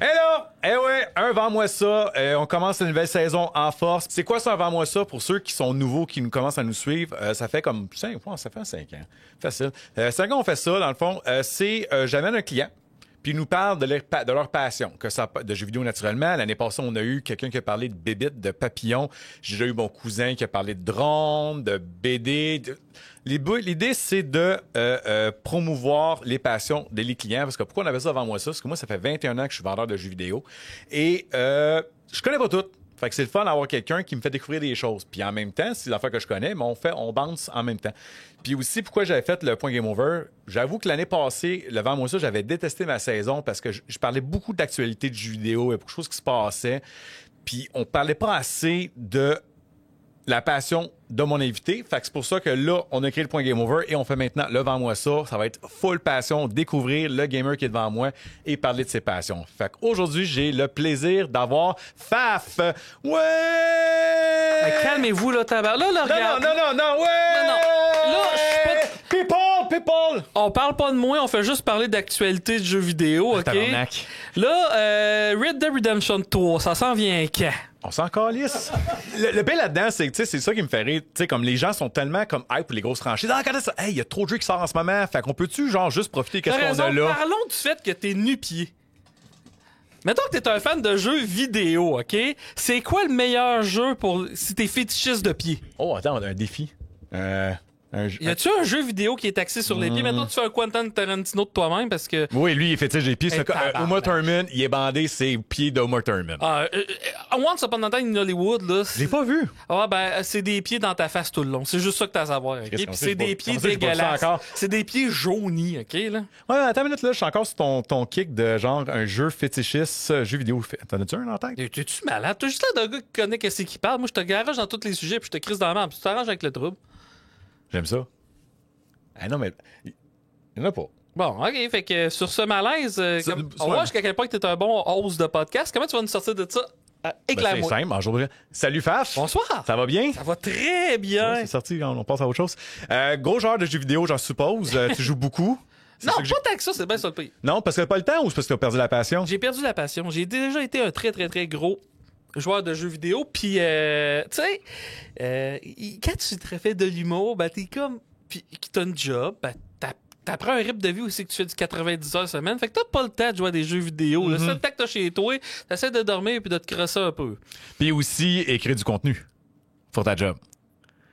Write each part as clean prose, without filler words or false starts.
Hello! Eh ouais, un Vends-moi ça. On commence une nouvelle saison en force. C'est quoi ça, un Vends-moi ça? Pour ceux qui sont nouveaux, qui nous commencent à nous suivre, ça fait comme 5 ans. Ça fait 5 ans. Facile. 5 ans, on fait ça, dans le fond. J'amène un client, puis ils nous parlent de leur passion, que ça de jeux vidéo naturellement. L'année passée, on a eu quelqu'un qui a parlé de bébites, de papillons. J'ai déjà eu mon cousin qui a parlé de drones, de BD. L'idée, c'est de promouvoir les passions des clients. Parce que pourquoi on avait ça avant moi ça? Parce que moi, ça fait 21 ans que je suis vendeur de jeux vidéo. Et je connais pas tout. Fait que c'est le fun d'avoir quelqu'un qui me fait découvrir des choses. Puis en même temps, c'est l'affaire que je connais, mais on bounce en même temps. Puis aussi, pourquoi j'avais fait le point Game Over? J'avoue que l'année passée, le Vends-moi ça, j'avais détesté ma saison parce que je parlais beaucoup d'actualité de jeux vidéo, il y a beaucoup de choses qui se passaient. Puis on parlait pas assez de la passion de mon invité. Fait que c'est pour ça que là, on a créé le point Game Over et on fait maintenant le Vends-moi ça. Ça va être full passion, découvrir le gamer qui est devant moi et parler de ses passions. Fait qu'aujourd'hui, j'ai le plaisir d'avoir Faf. Ouais! Mais calmez-vous, là, tabac. Là, regarde. Non, ouais! Non. Là, je suis pas... People! On parle pas de moi, on fait juste parler d'actualité de jeux vidéo, OK? Tabarnak. Là, Red Dead Redemption 3, ça s'en vient quand? On s'en calisse. Le pire là-dedans, c'est que c'est ça qui me fait rire. Tu sais, comme les gens sont tellement comme hype pour les grosses franchises. Ah, regardez ça. Hey, il y a trop de jeux qui sortent en ce moment. Fait qu'on peut-tu, genre, juste profiter de ce qu'on a là? Parlons du fait que t'es nu-pied. Mettons que t'es un fan de jeux vidéo, OK? C'est quoi le meilleur jeu pour si t'es fétichiste de pied? Oh, attends, on a un défi. Y a-tu un jeu vidéo qui est axé sur les pieds? Maintenant, tu fais un Quentin Tarantino de toi-même parce que. Oui, lui, il est fétiche des pieds. Uma Thurman, il est bandé ses pieds d'Uma Thurman. Once Upon a Time in Hollywood, là. J'ai pas vu. Ah, ben, c'est des pieds dans ta face tout le long. C'est juste ça que t'as à savoir, OK? Puis c'est des pieds comment ça, j'ai pas vu ça dégueulasses. encore? C'est des pieds jaunis, OK, là? Ouais, attends une minute, là. Je suis encore sur ton kick de genre un jeu fétichiste, jeu vidéo. T'en as-tu un en tête? T'es-tu malade? T'as juste l'air d'un gars qui connaît qu'est-ce qu'il parle. Moi, je te garage dans tous les sujets puis je te crise dans la main. Puis tu t'arranges avec le trouble. J'aime ça. Ah non, mais il y en a pas. Bon, OK. Fait que sur ce malaise, on voit jusqu'à quel point t'es un bon host de podcast. Comment tu vas nous sortir de ça? C'est Éclaire-moi. simple. Bonjour. Salut, Faf. Bonsoir. Ça va bien? Ça va très bien. Ouais, c'est sorti, on passe à autre chose. Gros joueur de jeux vidéo, j'en suppose. Tu joues beaucoup? Non, pas tant que ça, c'est bien ça le pays. Non, parce que t'as pas le temps ou c'est parce que t'as perdu la passion? J'ai perdu la passion. J'ai déjà été un très, très, très gros joueur de jeux vidéo. Puis, tu sais, quand tu te refais de l'humour, ben, t'es comme. Puis que t'as une job, ben, t'apprends un rythme de vie aussi que tu fais du 90 heures semaine. Fait que t'as pas le temps de jouer à des jeux vidéo. Le seul temps que t'as chez toi, t'essaies de dormir puis de te crosser un peu. Puis aussi, écrire du contenu pour ta job.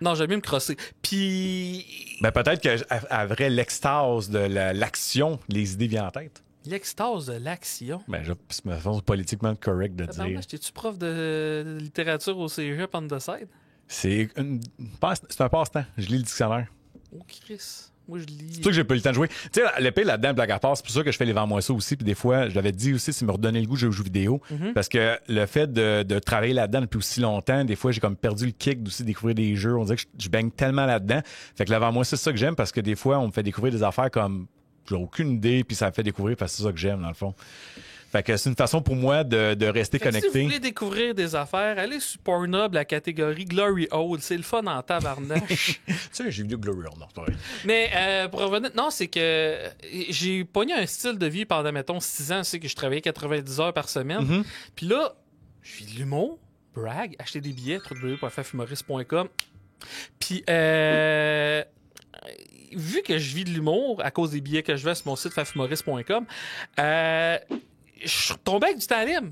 Non, j'aime mieux me crosser. Puis. Ben peut-être qu'à vrai, l'extase de l'action, les idées viennent en tête. L'extase de l'action. Ben, c'est ma façon politiquement correct de dire. T'es-tu prof de littérature au cégep on the side? C'est un passe-temps. Je lis le dictionnaire. Oh, Chris. Moi, je lis. C'est pour ça que j'ai pas eu le temps de jouer. Tu sais, l'épée là-dedans, blague à part, c'est pour ça que je fais les Vends-moi ça aussi. Puis des fois, je l'avais dit aussi, c'est me redonner le goût de jouer aux jeux vidéo. Parce que le fait de travailler là-dedans depuis aussi longtemps, des fois, j'ai comme perdu le kick d'aussi découvrir des jeux. On dirait que je baigne tellement là-dedans. Fait que le Vends-moi ça, c'est ça que j'aime parce que des fois, on me fait découvrir des affaires comme j'ai aucune idée, puis ça me fait découvrir parce que c'est ça que j'aime, dans le fond. Fait que c'est une façon pour moi de rester connecté. Si vous voulez découvrir des affaires, allez sur Pornhub, la catégorie Glory Hole. C'est le fun en tabarnache. Tu sais, j'ai vu Glory Hole, non, c'est pareil. Mais pour revenir, non, c'est que j'ai pogné un style de vie pendant, mettons, 6 ans. C'est que je travaillais 90 heures par semaine. Puis là, je fais de l'humour, brag, acheter des billets, www.fafhumoriste.com. Puis, vu que je vis de l'humour à cause des billets que je vends sur mon site fafhumoriste.com, je suis retombé avec du temps libre.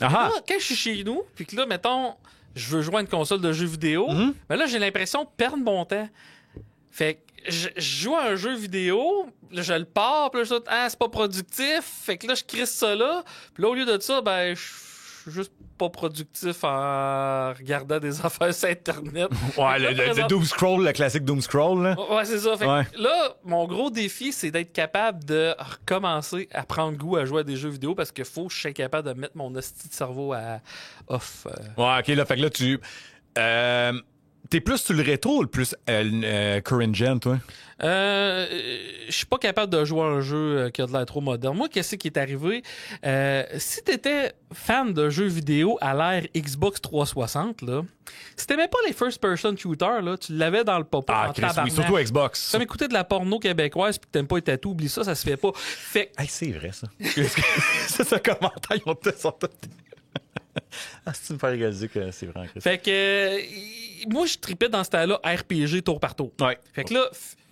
Là, quand je suis chez nous, puis que là, mettons, je veux jouer à une console de jeux vidéo, mais là, j'ai l'impression de perdre mon temps. Fait que je joue à un jeu vidéo, là, je le pars, puis là, je dis, c'est pas productif. Fait que là, je crisse ça là. Puis là, au lieu de ça, ben, je suis juste pas productif en regardant des affaires sur Internet. Ouais, le Doom Scroll, le classique Doom Scroll, là. Ouais, c'est ça. Fait que là, mon gros défi, c'est d'être capable de recommencer à prendre goût à jouer à des jeux vidéo parce qu'il faut que je sois capable de mettre mon hostie de cerveau à off. Ouais, OK, là, fait que là, T'es plus sur le rétro ou le plus current gen, toi? Je suis pas capable de jouer à un jeu qui a de l'air trop moderne. Moi, qu'est-ce qui est arrivé? Si t'étais fan de jeux vidéo à l'ère Xbox 360, là, si t'aimais pas les first-person shooters, là, tu l'avais dans le popo en tabarnak. Oui, surtout Xbox. Comme écouter de la porno québécoise pis que t'aimes pas les tatous, oublie ça se fait pas. Fait... Hey, c'est vrai, ça. C'est ce commentaire, ils ont tous... Ah, si tu me fais réaliser que c'est vrai. Fait que moi, je tripais dans ce temps-là RPG tour par tour. Ouais. Fait que là,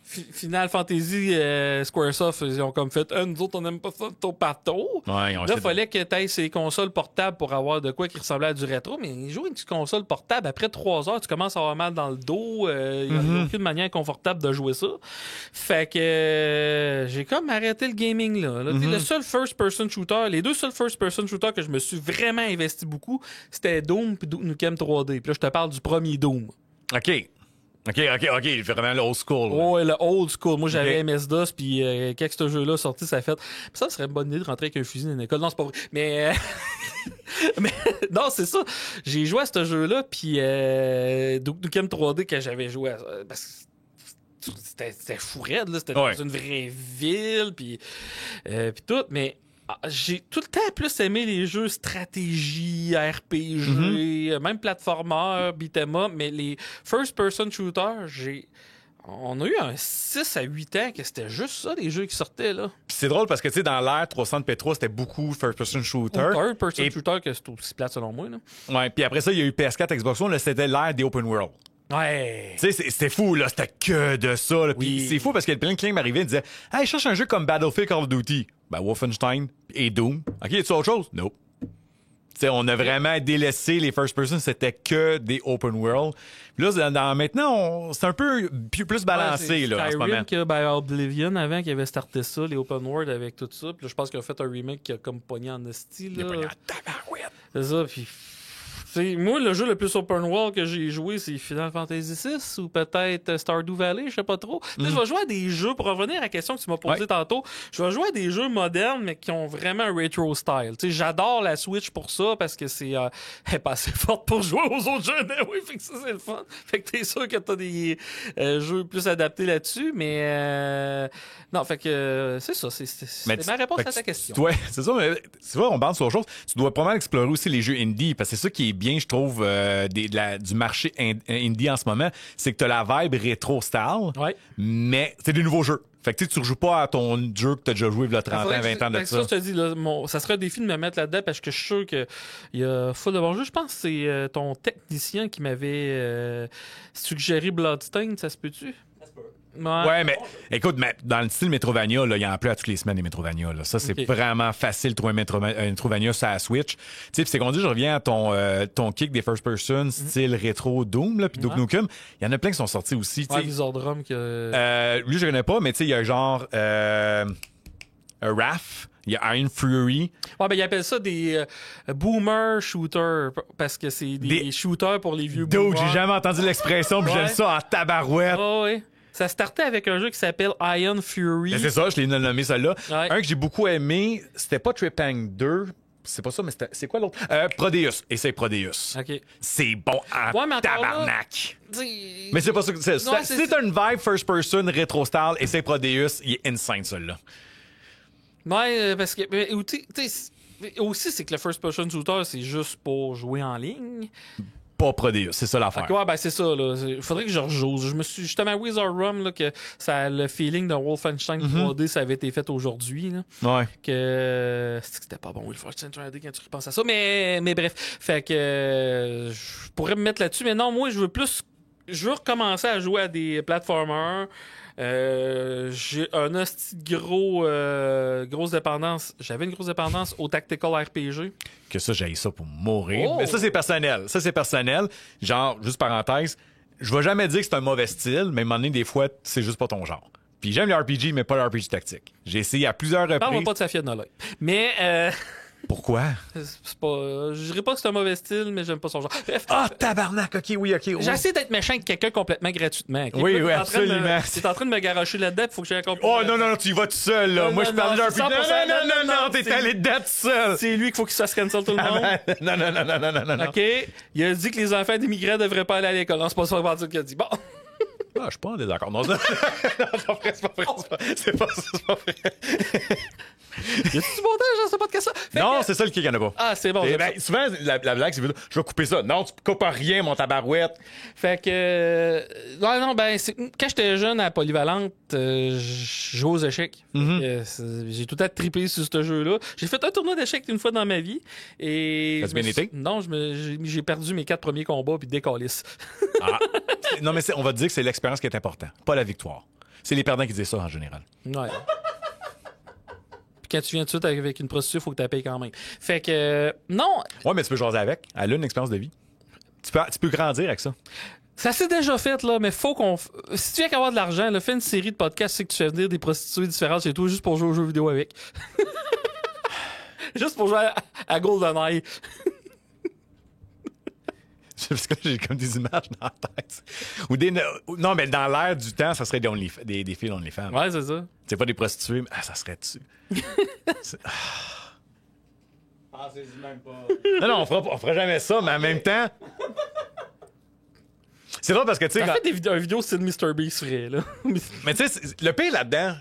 Final Fantasy, Squaresoft, ils ont comme fait nous autres, on n'aime pas ça tour par tour. Ouais, là, il fallait que tu aies ces consoles portables pour avoir de quoi qui ressemblait à du rétro. Mais jouer une petite console portable, après 3 heures, tu commences à avoir mal dans le dos. Il n'y a aucune manière confortable de jouer ça. Fait que j'ai comme arrêté le gaming là. Le seul first-person shooter, les deux seuls first-person shooters que je me suis vraiment investi beaucoup, c'était Doom et Duke Nukem 3D. Puis là, je te parle du premier Doom. OK. Vraiment le old school. Ouais, le old school. Moi, j'avais MS-DOS, puis quand ce jeu-là sorti, ça fait... Ça serait une bonne idée de rentrer avec un fusil dans une école. Non, c'est pas vrai. Mais... mais non, c'est ça. J'ai joué à ce jeu-là, puis Duke Nukem 3D, quand j'avais joué à... Parce que c'était fou raide, là. C'était dans une vraie ville, puis tout, mais... J'ai tout le temps plus aimé les jeux stratégie, RPG, même platformer, beat'em up, mais les first-person shooters, on a eu un 6 à 8 ans que c'était juste ça, les jeux qui sortaient, là. Puis c'est drôle parce que, tu sais, dans l'ère 300 P3, c'était beaucoup first-person shooter. Third-person shooter, que c'est aussi plate selon moi, là. Ouais, puis après ça, il y a eu PS4, Xbox One, là, c'était l'ère des open world. Ouais. Tu sais, c'était fou, là. C'était que de ça, là. Puis c'est fou parce qu'il y a plein de clients qui m'arrivaient et disaient « Hey, je cherche un jeu comme Battlefield, Call of Duty. » Ben, Wolfenstein et Doom. OK, y a-tu autre chose? Non. Tu sais, on a vraiment délaissé les first person, c'était que des open world. Puis là, maintenant, c'est un peu plus balancé, là, en ce moment. Que Oblivion, avant, qui avait starté ça, les open world avec tout ça. Puis là, je pense qu'ils ont fait un remake qui a comme pogné en esti, là. Il a pogné en tabarouette. C'est ça, puis... Moi, le jeu le plus open world que j'ai joué, c'est Final Fantasy VI ou peut-être Stardew Valley, je sais pas trop. Je vais jouer à des jeux, pour revenir à la question que tu m'as posée tantôt, je vais jouer à des jeux modernes, mais qui ont vraiment un retro style. J'adore la Switch pour ça, parce que c'est elle est pas assez forte pour jouer aux autres jeux. Oui, fait que ça, c'est le fun. Fait que t'es sûr que t'as des jeux plus adaptés là-dessus, mais non, fait que c'est ça. C'est ma réponse à ta question. Ouais, c'est ça, mais tu vois, on parle sur autre chose. Tu dois probablement explorer aussi les jeux indie, parce que c'est ça qui est bien, je trouve, du marché indie en ce moment, c'est que t'as la vibe rétro style, mais c'est des nouveaux jeux. Fait que tu rejoues pas à ton jeu que t'as déjà joué il y a 30 ans, 20 ans de ça. Ça, je te dis, là, ça serait un défi de me mettre là-dedans parce que je suis sûr qu'il y a full de bons jeux. Je pense que c'est ton technicien qui m'avait suggéré Bloodstained, ça se peut-tu? Ouais, mais écoute, dans le style Metrovania, il y en a plus à toutes les semaines des Metrovania. Là. Ça, c'est vraiment facile de trouver un Metrovania sur la Switch. Tu sais, c'est qu'on dit, je reviens à ton kick des first person, style rétro Doom, là, puis Duke Nukem. Il y en a plein qui sont sortis aussi. Ouais, Lizardrum que... lui, je connais pas, mais tu sais, il y a genre Wrath. Il y a Iron Fury. Ouais, ben, ils appellent ça des boomer shooters parce que c'est des shooters pour les vieux boomers. J'ai jamais entendu l'expression, puis j'aime ça en tabarouette. Oh, oui. Ça startait avec un jeu qui s'appelle Iron Fury. Ben, c'est ça, je l'ai nommé celle-là. Ouais. Un que j'ai beaucoup aimé, c'était pas Tripang 2. C'est pas ça, mais c'est quoi l'autre? Prodeus. Essaye Prodeus. OK. C'est bon en tabarnak. Là, mais c'est pas ça que c'est. C'est une vibe first person rétro style. Essaye Prodeus. Il est insane, celui-là. Ouais, parce que... Mais, aussi, c'est que le first person shooter, c'est juste pour jouer en ligne. Pas Prodeus, c'est ça l'affaire. Ouais, ben c'est ça, là. Il faudrait que je rejoue. Je me suis justement à Wizard Rum, là, que ça, le feeling de Wolfenstein 3D, ça avait été fait aujourd'hui, là. Ouais. Que c'était pas bon, Wolfenstein 3D, quand tu repenses à ça. Mais bref. Fait que je pourrais me mettre là-dessus. Mais non, moi, je veux recommencer à jouer à des platformers. J'ai un hostie grosse dépendance. J'avais une grosse dépendance au tactical RPG. Que ça, j'ai ça pour mourir. Mais ça, c'est personnel. Genre, juste parenthèse, je vais jamais dire que c'est un mauvais style, mais à un moment donné, des fois, c'est juste pas ton genre. Puis j'aime les RPG, mais pas les RPG tactique. J'ai essayé à plusieurs reprises. Parle-moi pas de Safia de Nolay. Mais... Pourquoi? C'est pas, je dirais pas que c'est un mauvais style, mais j'aime pas son genre. Bref, Tabarnak, OK, oui. j'ai essayé d'être méchant avec quelqu'un complètement gratuitement. Okay? Oui, Là, absolument. T'es en train de me garocher là-dedans, il faut que j'aille accompagner. Oh non, tu y vas tout seul, là. Moi, je parlais d'un non, non, t'es allé dedans tout seul. C'est lui qu'il faut qu'il se fasse cancel tout le monde. Non. OK? Il a dit que les enfants d'immigrants devraient pas aller à l'école. Non, c'est pas ça qu'il a dit. Bon. Ah, je suis pas en désaccord. Non, c'est pas vrai. C'est pas vrai. Y a-tu du montage dans ce podcast-là? Non, c'est ça le kick, il y en a pas. Ah, c'est bon. Souvent, la blague, c'est je vais couper ça. Non, tu coupes rien, mon tabarouette. Fait que. Quand j'étais jeune à Polyvalente, je jouais aux échecs. J'ai tout à trippé sur ce jeu-là. J'ai fait un tournoi d'échecs une fois dans ma vie. Et. T'as-tu bien été? Non, j'ai perdu mes 4 premiers combats puis décalisse. Ah. Non, mais on va te dire que c'est l'expérience qui est importante, pas la victoire. C'est les perdants qui disent ça en général. Ouais. Puis quand tu viens tout de suite avec une prostituée, il faut que tu la payes quand même. Fait que, non. Ouais, mais tu peux jaser avec. Elle a une expérience de vie. Tu peux grandir avec ça. Ça s'est déjà fait, là, mais faut qu'on. Si tu viens qu'avoir de l'argent, là, fais une série de podcasts, c'est que tu fais venir des prostituées différentes chez toi juste pour jouer aux jeux vidéo avec. Juste pour jouer à GoldenEye. Parce que j'ai comme des images dans la tête. Non, mais dans l'air du temps, ça serait des filles OnlyFans. Ouais, c'est ça. C'est pas des prostituées, mais ça serait dessus. C'est même pas. Non, on fera jamais ça, mais en même temps. C'est drôle parce que, tu sais. T'as fait une vidéo style MrBeast vrai, là. Mais tu sais, le pire là-dedans,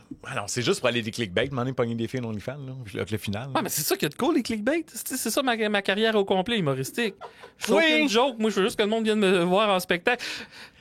c'est juste pour aller des clickbait, demander de pogner des filles OnlyFans, là, avec le final. Ouais, mais c'est ça qui est de cool, les clickbait. C'est ça ma carrière au complet humoristique. Je fais une joke. Moi, je veux juste que le monde vienne me voir en spectacle.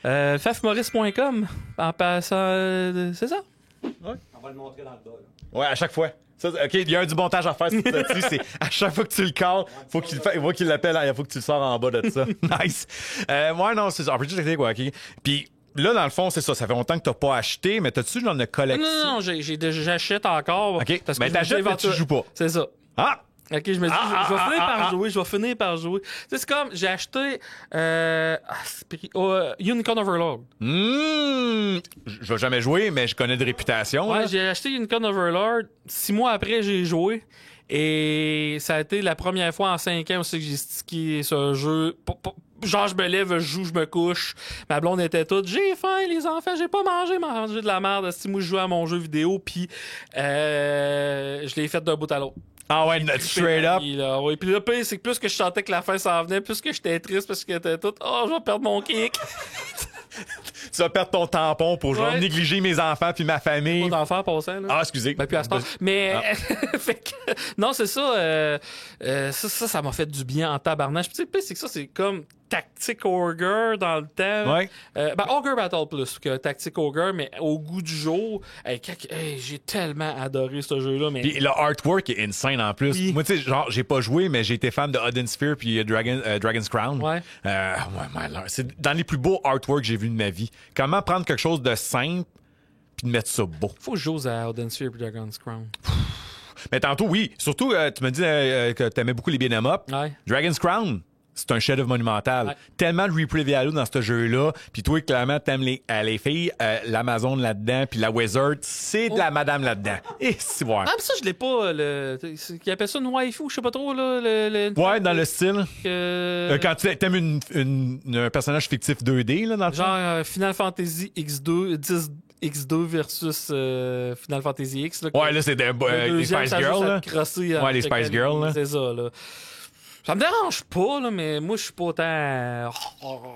Fafmaurice.com, en passant. C'est ça? Ouais. On va le montrer dans le bas, là. Ouais, à chaque fois. Ça, OK, il y a du montage à faire c'est à chaque fois que tu le calls, faut qu'il l'appelle, il faut que tu le sors en bas de ça. Nice. Ouais, non, c'est ça. En plus, OK. Puis là, dans le fond, c'est ça. Ça fait longtemps que t'as pas acheté, mais t'as-tu dans une collection? Non, j'achète encore. OK, parce mais que t'achètes, mais tu joues pas. C'est ça. Ah! OK, je me dis, je vais finir par jouer. Tu sais, c'est comme, j'ai acheté Unicorn Overlord. Je vais jamais jouer, mais je connais de réputation. Ouais, là. j'ai acheté Unicorn Overlord. 6 mois après, j'ai joué. Et ça a été la première fois en 5 ans aussi que j'ai stické ce jeu. Genre, je me lève, je joue, je me couche. Ma blonde était toute, j'ai faim, les enfants, j'ai pas mangé de la merde. Si moi, je jouais à mon jeu vidéo, puis je l'ai fait d'un bout à l'autre. Ah ouais, straight up. Oui, puis le pire, c'est que plus que je sentais que la fin s'en venait, plus que j'étais triste parce que j'étais tout, je vais perdre mon kick. Tu vas perdre ton tampon pour genre négliger mes enfants puis ma famille. Mon enfant passant, là. Ah, excusez. Ben, puis à ce temps. Mais, fait que, non, c'est ça, ça m'a fait du bien en tabarnage. Puis, tu sais, c'est que ça, c'est comme Tactic Ogre dans le temps. Ouais. Ogre Battle plus que Tactic Ogre, mais au goût du jour, j'ai tellement adoré ce jeu-là. Mais... Puis le artwork est insane en plus. Oui. Moi, tu sais, genre, j'ai pas joué, mais j'ai été fan de Odin Sphere puis Dragon's Crown. Ouais. C'est dans les plus beaux artworks que j'ai vus de ma vie. Comment prendre quelque chose de simple puis de mettre ça beau? Faut que je joue à Odin Sphere puis Dragon's Crown. Mais tantôt, oui. Surtout, tu m'as dit que t'aimais beaucoup les beat'em up. Ouais. Dragon's Crown. C'est un chef-d'œuvre monumental. Ouais. Tellement de replay value dans ce jeu-là. Puis toi, clairement, t'aimes les filles, l'Amazon là-dedans, puis la Wizard, c'est de la madame là-dedans. Et c'est voir. Ah, mais ça, je l'ai pas. Ils appellent ça une waifu, je sais pas trop. Là, ouais, dans le style. Quand tu aimes un personnage fictif 2D, là, dans le genre Final Fantasy X2, 10X2 versus Final Fantasy X. Là, ouais, là, c'est les Spice Girls. Ouais, les Spice Girls. Là. C'est ça, là. Ça me dérange pas, là, mais moi, je suis pas autant...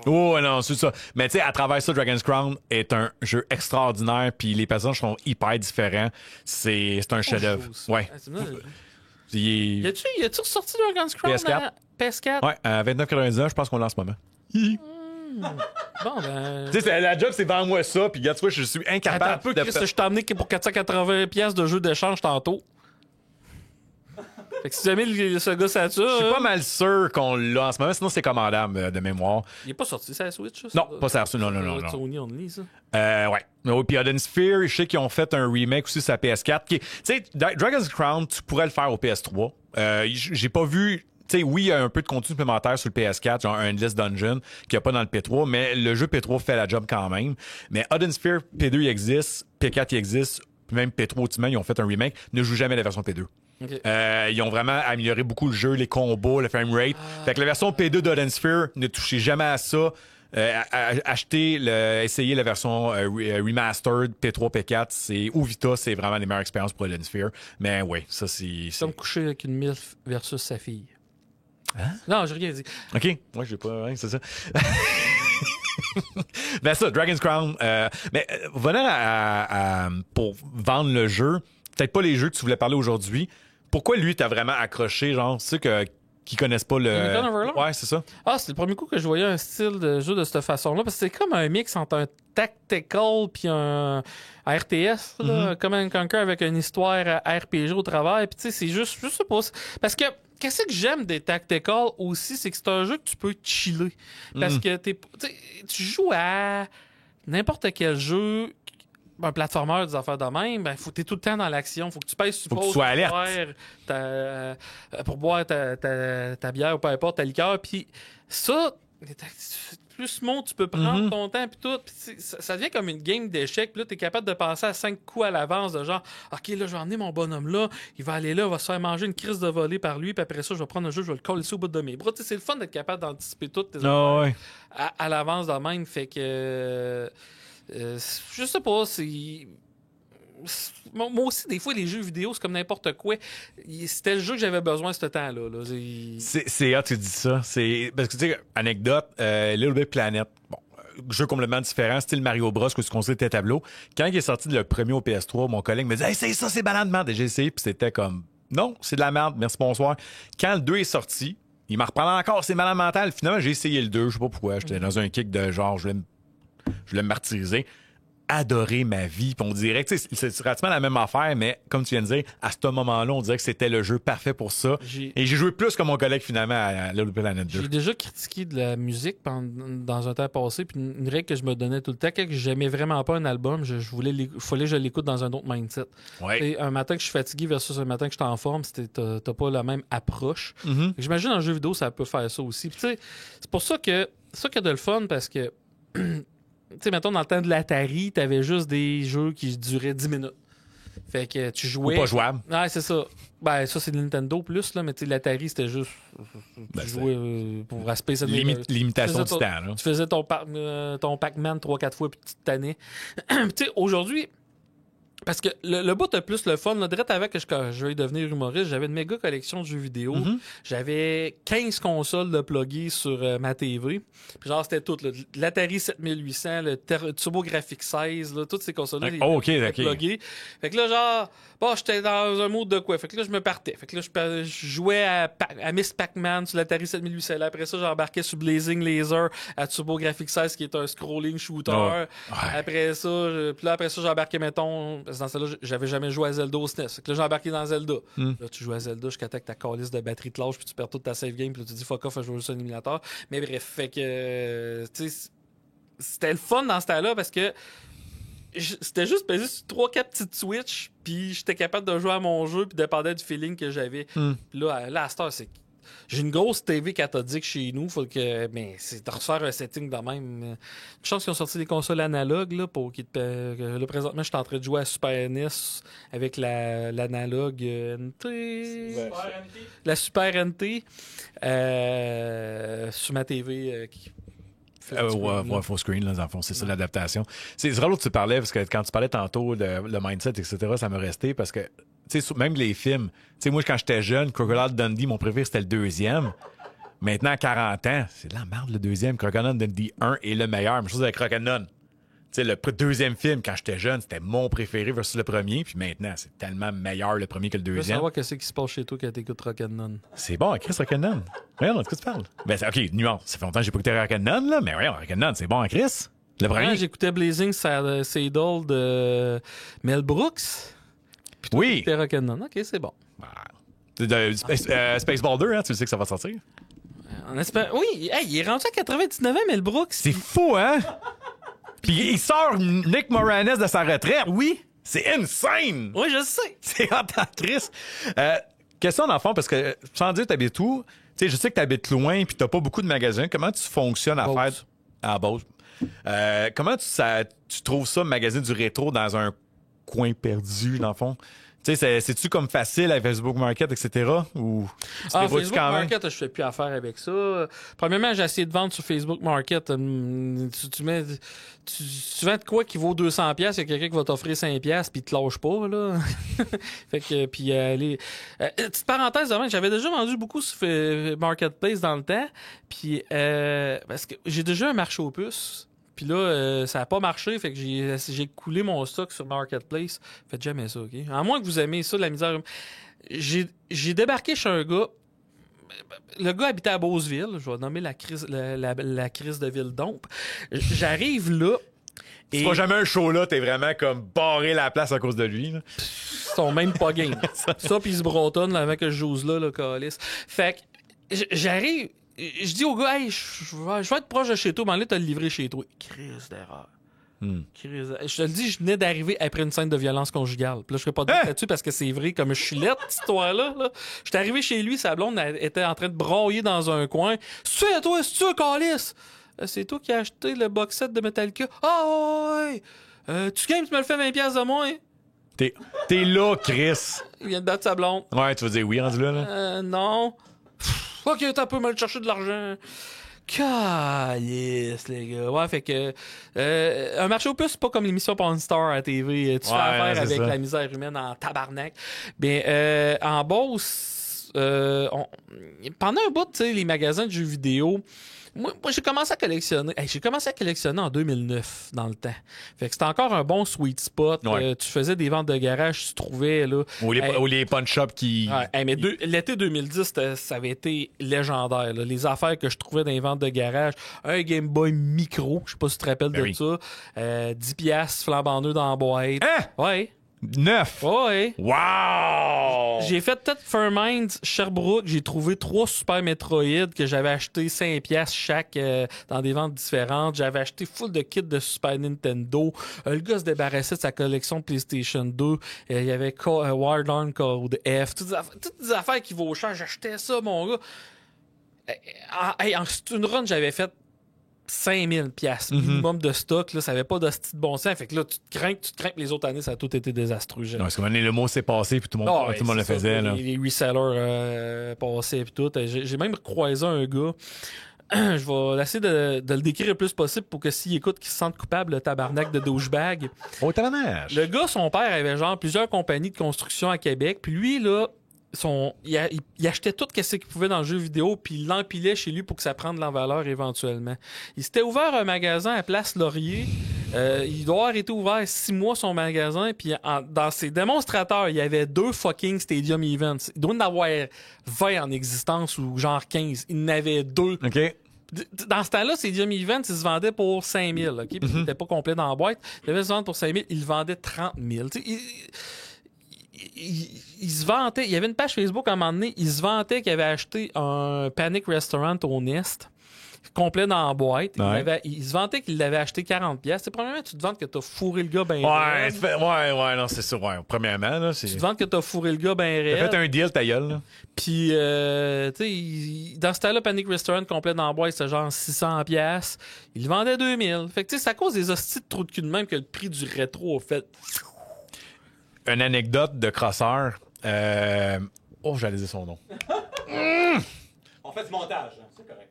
Oh, non, c'est ça. Mais tu sais, à travers ça, Dragon's Crown est un jeu extraordinaire, puis les personnages sont hyper différents. C'est un chef-d'œuvre. Ouais. Y a-tu ressorti Dragon's Crown PS4? PS4? Ouais, à 29,99, je pense qu'on l'a en ce moment. Bon, ben... Tu sais, la job, c'est vends-moi ça, puis regarde, tu vois, je suis incapable. Attends un peu, Chris, je t'ai emmené pour 480$ de jeu d'échange tantôt. Fait que si tu as mis ce gars ça dessus. Je suis pas mal sûr qu'on l'a en ce moment, sinon c'est commandable de mémoire. Il est pas sorti ça la Switch, ça? Non, pas ça. Non. Sony Only, ça? Ouais. Puis Odin Sphere, je sais qu'ils ont fait un remake aussi sur la PS4. Tu sais, Dragon's Crown, tu pourrais le faire au PS3. J'ai pas vu. Tu sais, oui, il y a un peu de contenu supplémentaire sur le PS4, genre un list dungeon qu'il n'y a pas dans le P3, mais le jeu P3 fait la job quand même. Mais Odin Sphere, P2 il existe, P4 il existe, puis même P3 ultimement, ils ont fait un remake. Ne joue jamais la version P2. Okay. Ils ont vraiment amélioré beaucoup le jeu, les combos, le framerate. Fait que la version P2 d'Odin Sphere, ne touchez jamais à ça. Essayez la version remastered P3, P4 ou Vita, c'est vraiment les meilleures expériences pour Odin Sphere. Mais oui, ça c'est... Comme coucher avec une MILF versus sa fille. Hein? Non, j'ai rien dit. OK. Moi, j'ai pas... Ouais, c'est ça. Ben ça, Dragon's Crown. Venant pour vendre le jeu, peut-être pas les jeux que tu voulais parler aujourd'hui, pourquoi lui t'as vraiment accroché, genre, ceux qui connaissent pas le... Unreal Overlord? Ouais, c'est ça. C'est le premier coup que je voyais un style de jeu de cette façon-là, parce que c'est comme un mix entre un tactical puis un RTS, là, Command & Conquer avec une histoire RPG au travers, puis tu sais, c'est juste, je sais pas, parce que qu'est-ce que j'aime des tactical aussi, c'est que c'est un jeu que tu peux chiller, parce que tu joues à n'importe quel jeu, un platformer, des affaires de même, ben, t'es tout le temps dans l'action. Faut que tu pèses sur pause pour boire ta bière ou peu importe, ta liqueur. Puis ça, plus monte, tu peux prendre ton temps puis tout. Pis ça devient comme une game d'échecs. Puis là, t'es capable de penser à 5 coups à l'avance de genre, OK, là, je vais emmener mon bonhomme là, il va aller là, il va se faire manger une crise de volée par lui, puis après ça, je vais prendre un jeu, je vais le coller au bout de mes bras. T'sais, c'est le fun d'être capable d'anticiper toutes tes affaires à l'avance de même. Fait que... je sais pas, moi aussi, des fois, les jeux vidéo, c'est comme n'importe quoi. C'était le jeu que j'avais besoin ce temps-là. Là. C'est tu dis ça. Parce que, tu sais, anecdote, Little Big Planet, bon, jeu complètement différent, style Mario Bros, que tu conseilles tes tableaux. Quand il est sorti le premier au PS3, mon collègue me dit « Hey, c'est ça, c'est malade de merde. » Et j'ai essayé, puis c'était comme « Non, c'est de la merde, merci, bonsoir. » Quand le 2 est sorti, il m'a reparlé encore, c'est malade mental. Finalement, j'ai essayé le 2, je sais pas pourquoi. J'étais dans un kick de genre, je voulais me martyriser. Adoré ma vie. Puis on dirait que c'est pratiquement la même affaire, mais comme tu viens de dire, à ce moment-là, on dirait que c'était le jeu parfait pour ça. Et j'ai joué plus que mon collègue finalement à Little Planet 2. J'ai déjà critiqué de la musique dans un temps passé, puis une règle que je me donnais tout le temps, quand j'aimais vraiment pas un album, il fallait que je l'écoute dans un autre mindset. Ouais. Un matin que je suis fatigué versus un matin que je suis en forme, t'as pas la même approche. J'imagine un jeu vidéo, ça peut faire ça aussi. Puis, c'est pour ça que qu'il y a de le fun, parce que tu sais, mettons, dans le temps de l'Atari, t'avais juste des jeux qui duraient 10 minutes. Fait que tu jouais... Ou pas jouable. Ouais, c'est ça. Ben, ça, c'est Nintendo plus, là, mais tu sais, l'Atari, c'était juste... Tu jouais pour aspect... L'imitation du temps, là. Tu faisais ton Pac-Man 3-4 fois, puis tu te tannais. Tu sais, aujourd'hui... Parce que le bout a plus le fun. Là, direct avant que je veuille devenir humoriste, j'avais une méga collection de jeux vidéo. J'avais 15 consoles de pluguées sur ma TV. Puis genre, c'était tout. L'Atari 7800, le TurboGrafx 16, là, toutes ces consoles-là, pluguées. Fait que là, genre, j'étais dans un mode de quoi? Fait que là, je me partais. Fait que là, je jouais à Miss Pac-Man sur l'Atari 7800. Là, après ça, j'embarquais sur Blazing Laser à TurboGrafx 16, qui est un scrolling shooter. Après ça, j'embarquais, mettons... Parce que dans celle-là, j'avais jamais joué à Zelda au SNES. Fait que là, j'ai embarqué dans Zelda. Là, tu joues à Zelda jusqu'à temps que ta calice de batterie te lâche, puis tu perds toute ta save game, puis là, tu dis fuck off, je joue sur un émulateur. Mais bref, fait que, tu sais, c'était le fun dans ce temps-là parce que c'était juste pesé sur 3-4 petites Switch, puis j'étais capable de jouer à mon jeu, puis dépendait du feeling que j'avais. Puis là, à cette heure, j'ai une grosse TV cathodique chez nous, mais c'est de refaire un setting de même. Une chance qu'ils ont sorti des consoles analogues, là, là, présentement, je suis en train de jouer à Super NES avec l'analogue NT. La Super NT sur ma TV qui full screen, là, dans le fond, c'est ça l'adaptation. C'est drôle que tu parlais, parce que quand tu parlais tantôt de le mindset, etc., ça me restait parce que, tu sais, même les films, tu sais, moi, quand j'étais jeune, Crocodile Dundee, mon préféré, c'était le 2e. Maintenant, à 40 ans, c'est de la merde, le 2e. Crocodile Dundee 1 est le meilleur. Même chose avec Crocodile. Tu sais, le 2e film, quand j'étais jeune, c'était mon préféré versus le premier. Puis maintenant, c'est tellement meilleur le premier que le 2e. Je veux savoir qu'est-ce qui se passe chez toi quand t'écoutes Rock'n'None. J'écoutais Blazing Saddle de Mel Brooks. Puis toi, t'écoutais Rock'n'None. OK, c'est bon. Spaceball 2, hein, tu sais que ça va sortir? Oui, hey, il est rendu à 99 ans, Mel Brooks. C'est fou, hein? Puis il sort Nick Moranis de sa retraite. Oui. C'est insane. Oui, je sais. C'est triste. Question d'enfant, parce que sans dire t'habites où, tu sais, je sais que t'habites loin puis t'as pas beaucoup de magasins. Comment tu fonctionnes à faire... À Beauce. Comment tu trouves ça, magazine du rétro, dans un coin perdu, dans le fond? Tu sais, c'est-tu comme facile avec Facebook Market, etc.? Ou Facebook Market, je fais plus affaire avec ça. Premièrement, j'ai essayé de vendre sur Facebook Market. Tu vends de quoi qui vaut 200$, il y a quelqu'un qui va t'offrir 5$ puis il te lâche pas, là. Fait que, puis petite parenthèse, j'avais déjà vendu beaucoup sur Marketplace dans le temps, puis parce que j'ai déjà un marché aux puces. Puis là, ça n'a pas marché, fait que j'ai coulé mon stock sur Marketplace. Faites jamais ça, OK? À moins que vous aimez ça, la misère. J'ai débarqué chez un gars. Le gars habitait à Beauceville. Je vais nommer la crise de Ville-Dompe. J'arrive là. Tu feras jamais un show là, t'es vraiment comme barré la place à cause de lui. Là. Ils sont même pas game. Ça, puis ils se bretonnent avant que je joue là, calice. Fait que j'arrive. Je dis au gars, hey, je vais être proche de chez toi, mais là, t'as le livré chez toi. Crise d'erreur. Je te le dis, je venais d'arriver après une scène de violence conjugale. Puis là, je ne pas dire là-dessus parce que c'est vrai, comme je suis laide, cette histoire-là. Là. J'étais arrivé chez lui, sa blonde était en train de broyer dans un coin. C'est toi, c'est-tu un calice? C'est toi qui as acheté le box set de Metallica. Ah ouais! Tu gagnes, tu me le fais 20$ de moins. T'es là, Chris. Il vient de battre sa blonde. Ouais, tu vas dire oui, rendu là. Non. Ok, t'as peu mal chercher de l'argent. Calice, les gars. Ouais, fait que un marché aux puces, c'est pas comme l'émission Pawn Star à la TV. Tu fais affaire avec la misère humaine en tabarnak. Bien, en Beauce, pendant un bout, tu sais, les magasins de jeux vidéo, moi j'ai commencé à collectionner. J'ai commencé à collectionner en 2009, dans le temps. Fait que c'était encore un bon sweet spot. Ouais. Tu faisais des ventes de garage, tu trouvais, là. Ou les punch-ups qui... Ouais, mais l'été 2010, ça avait été légendaire. Là. Les affaires que je trouvais dans les ventes de garage, un Game Boy Micro, je sais pas si tu te rappelles de ça, 10$ flambant neuf dans la boîte. Hein? Ouais. 9! Ouais. Wow! J'ai fait peut-être Fairminds, Sherbrooke, j'ai trouvé 3 Super Metroid que j'avais acheté 5$ chaque dans des ventes différentes. J'avais acheté full de kits de Super Nintendo. Le gars se débarrassait de sa collection PlayStation 2. Il y avait Wild Code F. Toutes des affaires qui vaut cher. J'achetais ça, mon gars. En une run, j'avais fait 5000$ minimum de stock, là, ça avait pas de style de bon sens. Fait que là, tu te crains que les autres années, ça a tout été désastreux. Non, parce que le mot s'est passé, puis tout le monde le faisait. Là. Les resellers passaient, puis tout. J'ai même croisé un gars. Je vais essayer de le décrire le plus possible pour que s'il écoute, qu'il se sente coupable, le tabarnak de douchebag. Oh, tabarnak! Le gars, son père avait genre plusieurs compagnies de construction à Québec, puis lui, là, il achetait tout ce qu'il pouvait dans le jeu vidéo puis il l'empilait chez lui pour que ça prenne de la valeur éventuellement. Il s'était ouvert un magasin à Place Laurier. Il doit avoir été ouvert 6 mois son magasin puis dans ses démonstrateurs, il y avait 2 fucking Stadium Events. Il doit en avoir 20 en existence ou genre 15. Il en avait 2. OK. Dans ce temps-là, Stadium Events, il se vendait pour 5 000. OK? Puis il n'était pas complet dans la boîte. Il devait se vendre pour 5 000. Il le vendait 30 000. Il se vantait, il y avait une page Facebook à un moment donné, il se vantait qu'il avait acheté un Panic Restaurant au Nest, complet dans la boîte. Ouais. Il se vantait qu'il l'avait acheté 40$. C'est premièrement, tu te vantes que t'as fourré le gars ben raide. Ouais, non, c'est ça. Ouais, premièrement, là, c'est... Tu te vantes que t'as fourré le gars ben raide. T'as fait un deal, ta gueule, là. Puis, tu sais, dans ce temps-là, Panic Restaurant complet dans la boîte, c'était genre 600$. Il le vendait 2000$. Fait que, tu sais, c'est à cause des hosties de trous de cul de même que le prix du rétro a fait... Une anecdote de crosseur. J'allais dire son nom. On fait du montage, hein. C'est correct.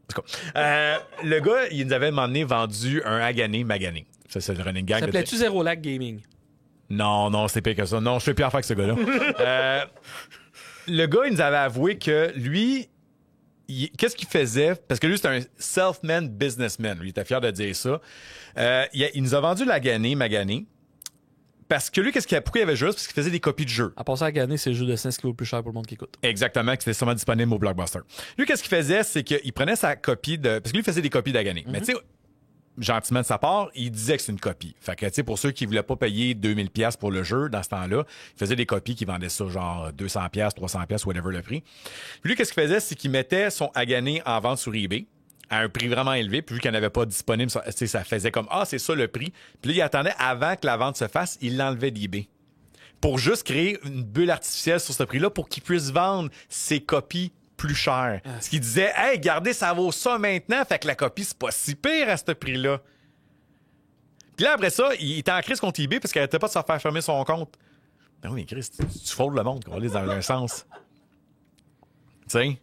En tout cas, le gars, il nous avait demandé vendu un Hagané Magané. Ça, c'est le running gag. Ça s'appelait-tu Zero Lag Gaming? Non, c'est pire que ça. Non, je fais plus affaire avec ce gars-là. Le gars, il nous avait avoué que lui, qu'est-ce qu'il faisait? Parce que lui, c'est un self-made businessman. Lui, il était fier de dire ça. Il nous a vendu l'Hagané Magané. Parce que lui, pourquoi il avait juste? Parce qu'il faisait des copies de jeux. À part ça, à gagner, c'est le jeu de SNES qui vaut le plus cher pour le monde qui écoute. Exactement, qui était sûrement disponible au Blockbuster. Lui, qu'est-ce qu'il faisait? C'est qu'il prenait sa copie de... Parce que lui, il faisait des copies d'Hagané. Mais tu sais, gentiment de sa part, il disait que c'est une copie. Fait que, tu sais, pour ceux qui voulaient pas payer 2000$ pour le jeu, dans ce temps-là, il faisait des copies qui vendaient ça genre 200$, 300$, whatever le prix. Puis lui, qu'est-ce qu'il faisait? C'est qu'il mettait son Hagané en vente sur eBay à un prix vraiment élevé, puis vu qu'il n'y en avait pas disponible, ça faisait comme « Ah, c'est ça le prix ». Puis là, il attendait avant que la vente se fasse, il l'enlevait d'eBay. Pour juste créer une bulle artificielle sur ce prix-là pour qu'il puisse vendre ses copies plus chères. Ce qui disait « Hey, regardez, ça vaut ça maintenant, fait que la copie, c'est pas si pire à ce prix-là. » Puis là, après ça, il était en crise contre eBay parce qu'il n'arrêtait pas de se faire fermer son compte. Non, mais Chris, tu fraudes le monde, qu'on va aller dans un sens. Tu sais?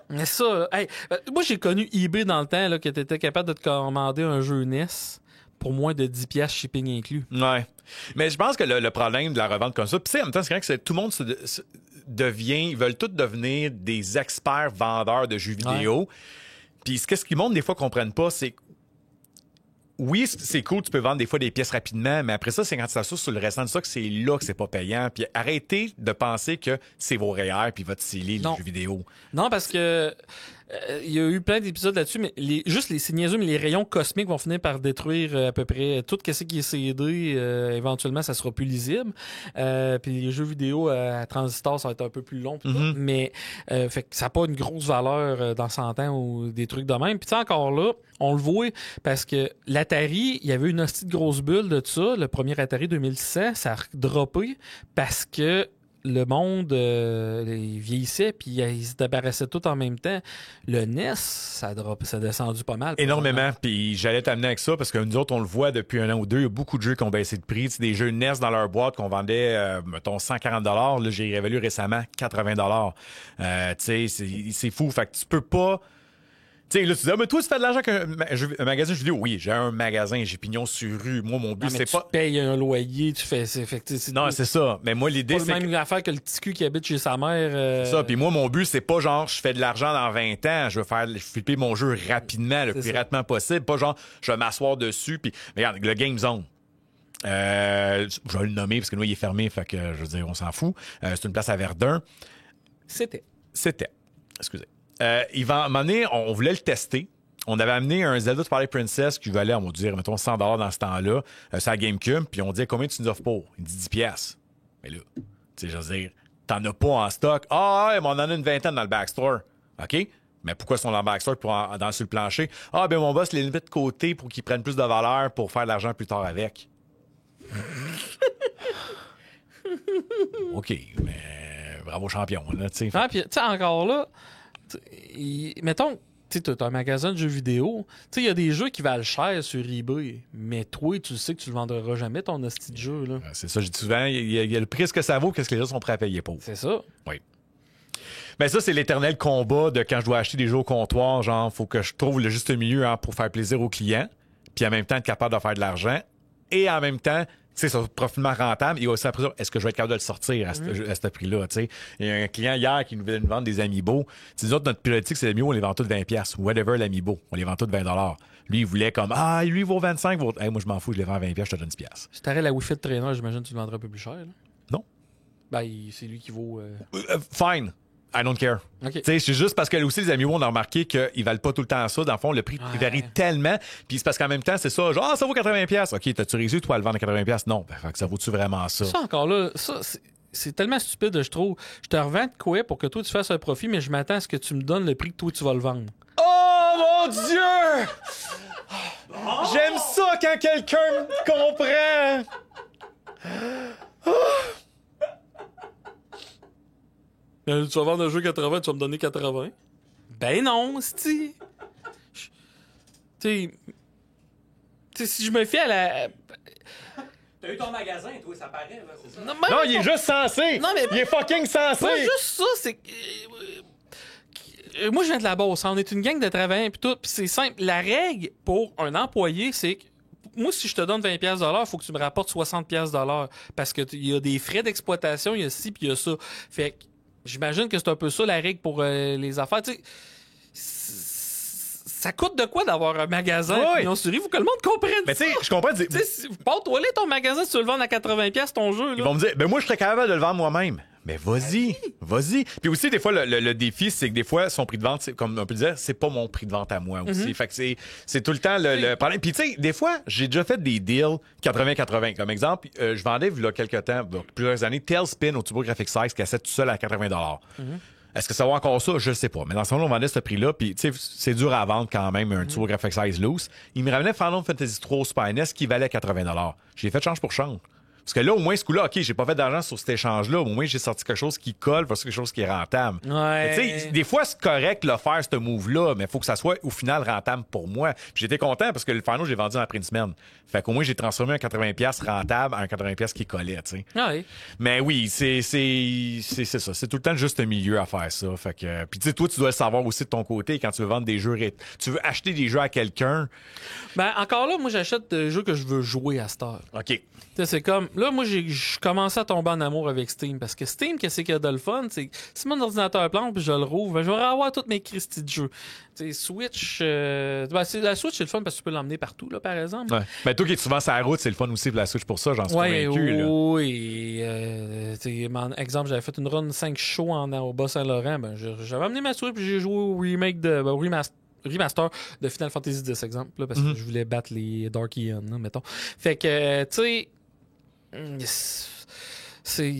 Mais ça, hey, moi, j'ai connu eBay dans le temps, là, que t'étais capable de te commander un jeu NES pour moins de 10$ shipping inclus. Ouais. Mais je pense que le problème de la revente comme ça, puis en même temps, c'est vrai que tout le monde ils veulent tous devenir des experts vendeurs de jeux vidéo. Puis ce que le monde, des fois, comprennent pas, c'est oui, c'est cool, tu peux vendre des fois des pièces rapidement, mais après ça, c'est quand tu t'associes sur le restant de ça que c'est là que c'est pas payant. Puis arrêtez de penser que c'est vos REER puis votre scellé, les jeux vidéo. Non, parce que il y a eu plein d'épisodes là-dessus, mais c'est niaiseux, mais les rayons cosmiques vont finir par détruire à peu près tout ce qui est CD. Éventuellement, ça sera plus lisible. Puis les jeux vidéo à transistor, ça va être un peu plus long. Mais fait que ça n'a pas une grosse valeur dans 100 ans ou des trucs de même. Puis tu sais, encore là, on le voit parce que l'Atari, il y avait une hostie de grosse bulle de ça. Le premier Atari 2600, ça a droppé parce que le monde il vieillissait puis il se débarrassait tout en même temps. Le NES, ça a descendu pas mal. Énormément. Puis j'allais t'amener avec ça parce que nous autres, on le voit depuis un an ou deux. Il y a beaucoup de jeux qui ont baissé de prix. C'est des jeux NES dans leur boîte qu'on vendait, mettons, 140 $. Là, j'ai révélé récemment 80 $. Tu sais, c'est fou. Fait que tu peux pas... Tu sais, là, tu dis, mais toi, tu fais de l'argent qu'un magasin de jeux vidéo. Oui, j'ai un magasin, j'ai pignon sur rue. Moi, mon but, c'est pas. Tu payes un loyer, tu fais. Non, c'est ça. Mais moi, l'idée, c'est. C'est la même affaire que le petit cul qui habite chez sa mère. Ça. Puis moi, mon but, c'est pas genre, je fais de l'argent dans 20 ans, je vais flipper mon jeu rapidement, le plus rapidement possible. Pas genre, je vais m'asseoir dessus. Puis, regarde, le Game Zone. Je vais le nommer parce que nous, il est fermé. Fait que, je veux dire, on s'en fout. C'est une place à Verdun. C'était. Excusez. À un moment donné, on voulait le tester. On avait amené un Zelda Twilight Princess qui valait, on va dire, mettons, 100 $ dans ce temps-là. C'est à GameCube. Puis on dit, combien tu nous offres pour? Il dit 10$. Mais là, tu sais, je veux dire, t'en as pas en stock. Ah, mais on en a une vingtaine dans le backstore. OK? Mais pourquoi ils sont dans le backstore sur le plancher? Ah, ben mon boss les met de côté pour qu'ils prennent plus de valeur pour faire de l'argent plus tard avec. OK, mais bravo champion, là, tu sais. Ah, puis, tu sais, encore là, mettons, tu sais, t'as un magasin de jeux vidéo, tu sais, il y a des jeux qui valent cher sur eBay, mais toi, tu sais que tu le vendras jamais, ton hostie de jeu, là. C'est ça, je dis souvent, il y a le prix que ça vaut, qu'est-ce que les gens sont prêts à payer pour. C'est ça. Oui. Mais ça, c'est l'éternel combat de quand je dois acheter des jeux au comptoir, genre, faut que je trouve le juste milieu pour faire plaisir aux clients, puis en même temps être capable de faire de l'argent, et en même temps, tu sais, c'est profitement rentable. Et aussi après ça, est-ce que je vais être capable de le sortir à ce prix-là, tu sais? Il y a un client hier qui nous voulait nous vendre des Amiibo. Nous autres, notre politique, c'est l'Amiibo, on les vend tous 20$. Whatever l'Amiibo, on les vend tous 20$. Lui, il voulait comme, lui, il vaut 25$. Hey, moi, je m'en fous, je les vends à 20$, je te donne 10$. Si t'arrêtes la Wi-Fi de traîneur, j'imagine que tu le vendrais un peu plus cher, là. Non. Ben, c'est lui qui vaut... Fine. I don't care. Okay. C'est juste parce que là aussi, les Amiibo, on a remarqué qu'ils valent pas tout le temps ça. Dans le fond, le prix varie tellement. Puis c'est parce qu'en même temps, c'est ça. Genre, ça vaut 80$. OK, t'as-tu réussi, toi, à le vendre à 80$? Non. Fait que ça vaut-tu vraiment ça? Ça, encore là, c'est tellement stupide, je trouve. Je te revends de quoi pour que toi, tu fasses un profit, mais je m'attends à ce que tu me donnes le prix que toi, tu vas le vendre. Oh, mon Dieu! J'aime ça quand quelqu'un me comprend! Tu vas vendre un jeu 80, tu vas me donner 80. Ben non, c'ti. Tu sais, si je me fie à la... T'as eu ton magasin, toi, ça paraît, là, c'est ça? Non, il est juste censé! Non, mais... Il est fucking censé! Pas juste ça, c'est... moi, je viens de la Beauce. On est une gang de travailleurs, puis tout. Puis c'est simple. La règle pour un employé, c'est que moi, si je te donne 20$ il faut que tu me rapportes 60$ parce que il y a des frais d'exploitation, il y a ci, puis il y a ça. Fait que j'imagine que c'est un peu ça la règle pour les affaires. Tu sais, ça coûte de quoi d'avoir un magasin? Oui. Non, il faut que le monde comprenne. Mais tu sais, je comprends. Tu sais, porte-toi ton magasin si tu veux le vendre à 80$ ton jeu. Là. Ils vont me dire, ben moi, je serais capable de le vendre moi-même. Mais vas-y. Puis aussi, des fois, le défi, c'est que des fois, son prix de vente, comme on peut dire, c'est pas mon prix de vente à moi aussi. Fait que c'est tout le temps le problème. Puis tu sais, des fois, j'ai déjà fait des deals 80-80. Comme exemple, je vendais, il y a quelques temps, plusieurs années, Tailspin au TurboGrafx-6 cassette tout seul à 80$. Est-ce que ça va encore ça? Je sais pas. Mais dans ce moment-là, on vendait ce prix-là. Puis, tu sais, c'est dur à vendre quand même un TurboGrafx-6 loose. Il me ramenait Final Fantasy 3 Super NES qui valait 80$. J'ai fait change pour change. Parce que là, au moins, ce coup-là, OK, j'ai pas fait d'argent sur cet échange-là. Au moins, j'ai sorti quelque chose qui colle versus quelque chose qui est rentable. Ouais. Tu sais, des fois, c'est correct de faire ce move-là, mais il faut que ça soit au final rentable pour moi. Puis j'étais content parce que le final, j'ai vendu en prix une semaine. Fait qu'au moins, j'ai transformé un 80$ rentable en un 80$ qui collait, tu sais. Ouais. Mais oui, c'est ça. C'est tout le temps juste un milieu à faire ça. Fait que, puis tu sais, toi, tu dois le savoir aussi de ton côté quand tu veux vendre des jeux, tu veux acheter des jeux à quelqu'un. Ben, encore là, moi, j'achète des jeux que je veux jouer à cette heure. OK. Tu sais, c'est comme, là, moi, je commençais à tomber en amour avec Steam. Parce que Steam, qu'est-ce qu'il y a de le fun? C'est que si mon ordinateur plante puis je le rouvre, ben, je vais avoir tous mes Christy de jeux. Tu sais, Switch, la Switch, c'est le fun parce que tu peux l'emmener partout, là, par exemple. Ouais. Ben, toi qui es souvent sur la route, c'est le fun aussi pour la Switch pour ça, j'en suis convaincu. Là. Oui. Exemple, j'avais fait une run 5 shows au Bas-Saint-Laurent. Ben, j'avais amené ma Switch et j'ai joué au remake remaster de Final Fantasy X, exemple, là, parce que je voulais battre les Dark Eon, là, mettons. Fait que, tu sais, c'est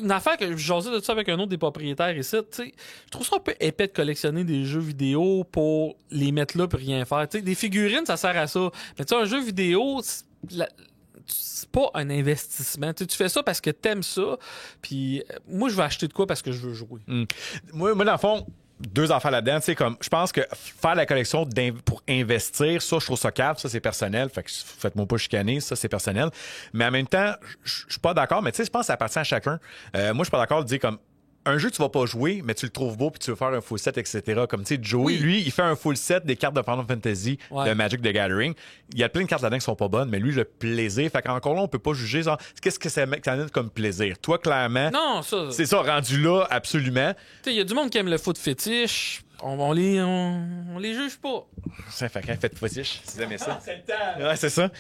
une affaire que j'osais de ça avec un autre des propriétaires ici. Tu sais, je trouve ça un peu épais de collectionner des jeux vidéo pour les mettre là pour rien faire. Tu sais, des figurines, ça sert à ça. Mais tu sais, un jeu vidéo, c'est pas un investissement. Tu fais ça parce que t'aimes ça. Puis moi, je vais acheter de quoi parce que je veux jouer. Moi, dans le fond, deux affaires là-dedans. Tu sais, comme, je pense que faire la collection pour investir, ça, je trouve ça cave. Ça, c'est personnel. Fait que faites-moi pas chicaner. Ça, c'est personnel. Mais en même temps, je suis pas d'accord. Mais tu sais, je pense que ça appartient à chacun. Moi, je suis pas d'accord de dire comme, un jeu, tu vas pas jouer, mais tu le trouves beau puis tu veux faire un full set, etc. Comme, tu sais, Joey, lui, il fait un full set des cartes de Final Fantasy, de Magic the Gathering. Il y a plein de cartes là-dedans qui sont pas bonnes, mais lui, le plaisir. Fait qu'encore là, on peut pas juger, genre, qu'est-ce que ça amène comme plaisir? Toi, clairement. Non, ça. C'est ça, rendu là, absolument. Tu sais, il y a du monde qui aime le foot fétiche. On les juge pas. Ça fait qu'un fait de fétiche, si vous aimez ça. C'est le temps. Ouais, c'est ça.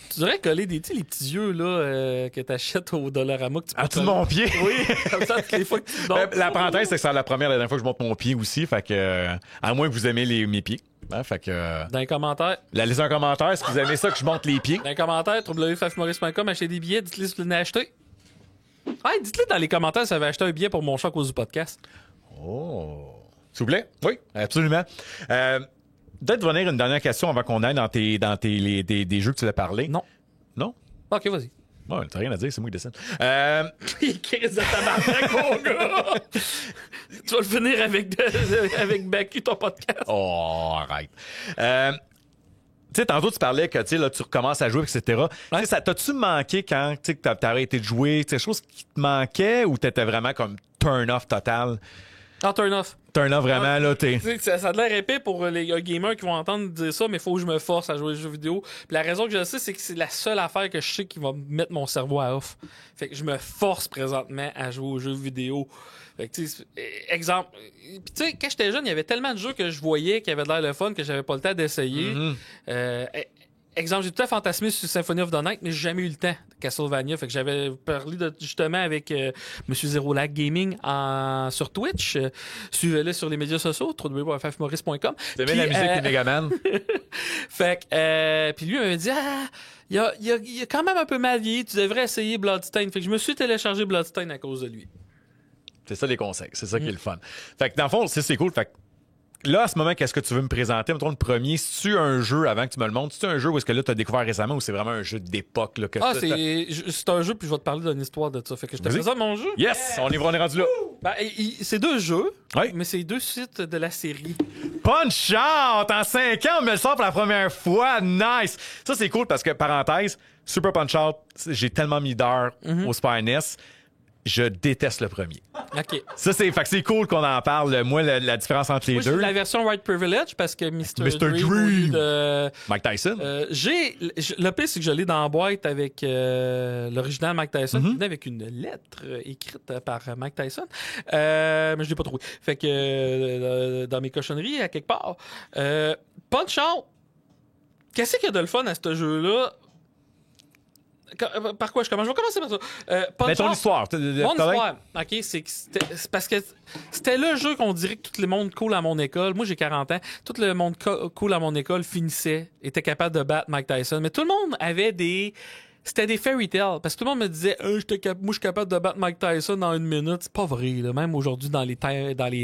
Tu devrais coller les petits yeux là, que t'achètes au Dollarama que tu peux À tout mon pied. Oui, comme ça, toutes les fois que tu dors. La parenthèse, c'est que c'est la dernière fois que je monte mon pied aussi. Fait que, à moins que vous aimez mes pieds. Hein, fait que, Dans les commentaires. Laissez un commentaire si vous aimez ça que je monte les pieds. Dans les commentaires, www.fafmaurice.com, achetez des billets, dites-les si vous venez acheter. Ouais, dites-les dans les commentaires si vous avez acheté un billet pour mon choc au podcast. Oh. S'il vous plaît? Oui, absolument. Peut-être venir une dernière question avant qu'on aille dans des jeux que tu as parlé. Non. Non? Ok, vas-y. Ouais, t'as rien à dire, c'est moi qui décide. Crise de tabarnak, mon gars! Tu vas le finir avec Baku, ton podcast. Oh, arrête. Tu sais, tantôt, tu parlais que là, tu recommences à jouer, etc. Ouais. Ça t'as-tu manqué quand tu as arrêté de jouer? Quelque chose qui te manquait ou t'étais vraiment comme turn-off total? Ah, turn-off. Turn-off vraiment, là, t'es... Ça a l'air épais pour les gamers qui vont entendre dire ça, mais il faut que je me force à jouer aux jeux vidéo. Puis la raison que je le sais, c'est que c'est la seule affaire que je sais qui va mettre mon cerveau à off. Fait que je me force présentement à jouer aux jeux vidéo. Fait que, tu sais, exemple, puis tu sais, quand j'étais jeune, il y avait tellement de jeux que je voyais qui avaient l'air le fun que j'avais pas le temps d'essayer. Exemple, j'ai tout à fantasmé sur Symphony of the Night, mais j'ai jamais eu le temps de Castlevania. Fait que j'avais parlé justement avec Monsieur Zero Lag Gaming sur Twitch. Suivez-le sur les médias sociaux, www.fafmaurice.com. T'aimais la musique de Megaman? Fait que, puis lui, il m'avait dit, il y a quand même un peu mal vieilli, tu devrais essayer Bloodstained. Fait que je me suis téléchargé Bloodstained à cause de lui. C'est ça les conseils, c'est ça qui est le fun. Fait que dans le fond, c'est cool. Fait que là, à ce moment, qu'est-ce que tu veux me présenter? Mettons le premier, c'est-tu un jeu, avant que tu me le montres, c'est-tu un jeu où est-ce que là, tu as découvert récemment ou c'est vraiment un jeu d'époque? Là, c'est un jeu, puis je vais te parler d'une histoire de ça. Fait que je te présente mon jeu. Yes! On est rendu là. Ben, c'est 2 jeux, mais c'est 2 suites de la série. Punch Out! En 5 ans, on me le sort pour la première fois. Nice! Ça, c'est cool parce que, parenthèse, Super Punch Out, j'ai tellement mis d'heures au Super NES. Je déteste le premier. OK. Ça, fait que c'est cool qu'on en parle. Moi, la différence entre les deux. J'ai la version White Privilege parce que Mr. Dream de Mike Tyson. Le pire, c'est que je l'ai dans la boîte avec l'original Mike Tyson, qui venait avec une lettre écrite par Mike Tyson. Mais je l'ai pas trouvé. Fait que dans mes cochonneries, à quelque part. Punch Out. Qu'est-ce qu'il y a de le fun à ce jeu-là? Par quoi je commence? Je vais commencer par ça. Mais ton histoire. Mon histoire, OK, c'est parce que c'était le jeu qu'on dirait que tout le monde cool à mon école. Moi, j'ai 40 ans. Tout le monde cool à mon école était capable de battre Mike Tyson. Mais tout le monde avait des c'était des fairy tales. Parce que tout le monde me disait, moi, je suis capable de battre Mike Tyson en 1 minute. C'est pas vrai, là. Même aujourd'hui, dans les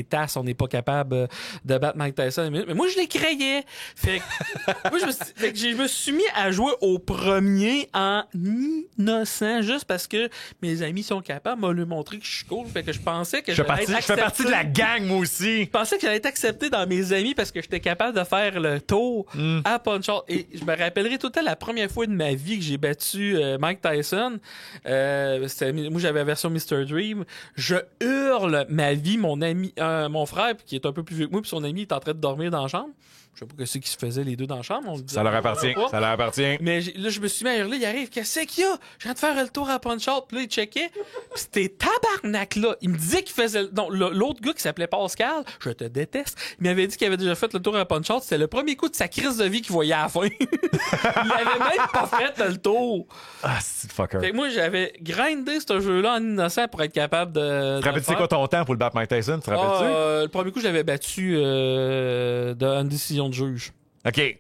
tasses, on n'est pas capable de battre Mike Tyson en 1 minute. Mais moi, je les créais. Fait que, moi, je me suis mis à jouer au premier en innocent, juste parce que mes amis sont capables, m'ont lui montré que je suis cool. Fait que je pensais que je fais partie de la gang, moi aussi. Je pensais que j'allais être accepté dans mes amis parce que j'étais capable de faire le tour à Punch-Out. Et je me rappellerai tout le temps la première fois de ma vie que j'ai battu Mike Tyson. Moi, j'avais la version Mr. Dream. Je hurle ma vie, mon ami, mon frère, qui est un peu plus vieux que moi, puis son ami est en train de dormir dans la chambre. Je sais pas ce qui se faisait les deux dans la chambre. Ça leur appartient. Ça leur appartient. Mais là, je me suis mis à hurler. Il arrive. Qu'est-ce qu'il y a? Je viens de faire le tour à Punch-Out. Puis là, il checkait. Puis c'était tabarnak, là. Il me disait qu'il faisait... Non, l'autre gars qui s'appelait Pascal, je te déteste, il m'avait dit qu'il avait déjà fait le tour à Punch-Out. C'était le premier coup de sa crise de vie qu'il voyait à la fin. Il avait même pas fait le tour. Ah, c'est fucker. Fait que moi, j'avais grindé ce jeu-là en innocent pour être capable de... Tu te rappelles-tu quoi ton temps pour le battre Mike Tyson? Tu te rappelles-tu? Le premier coup, je l'avais battu de décision de juge. OK.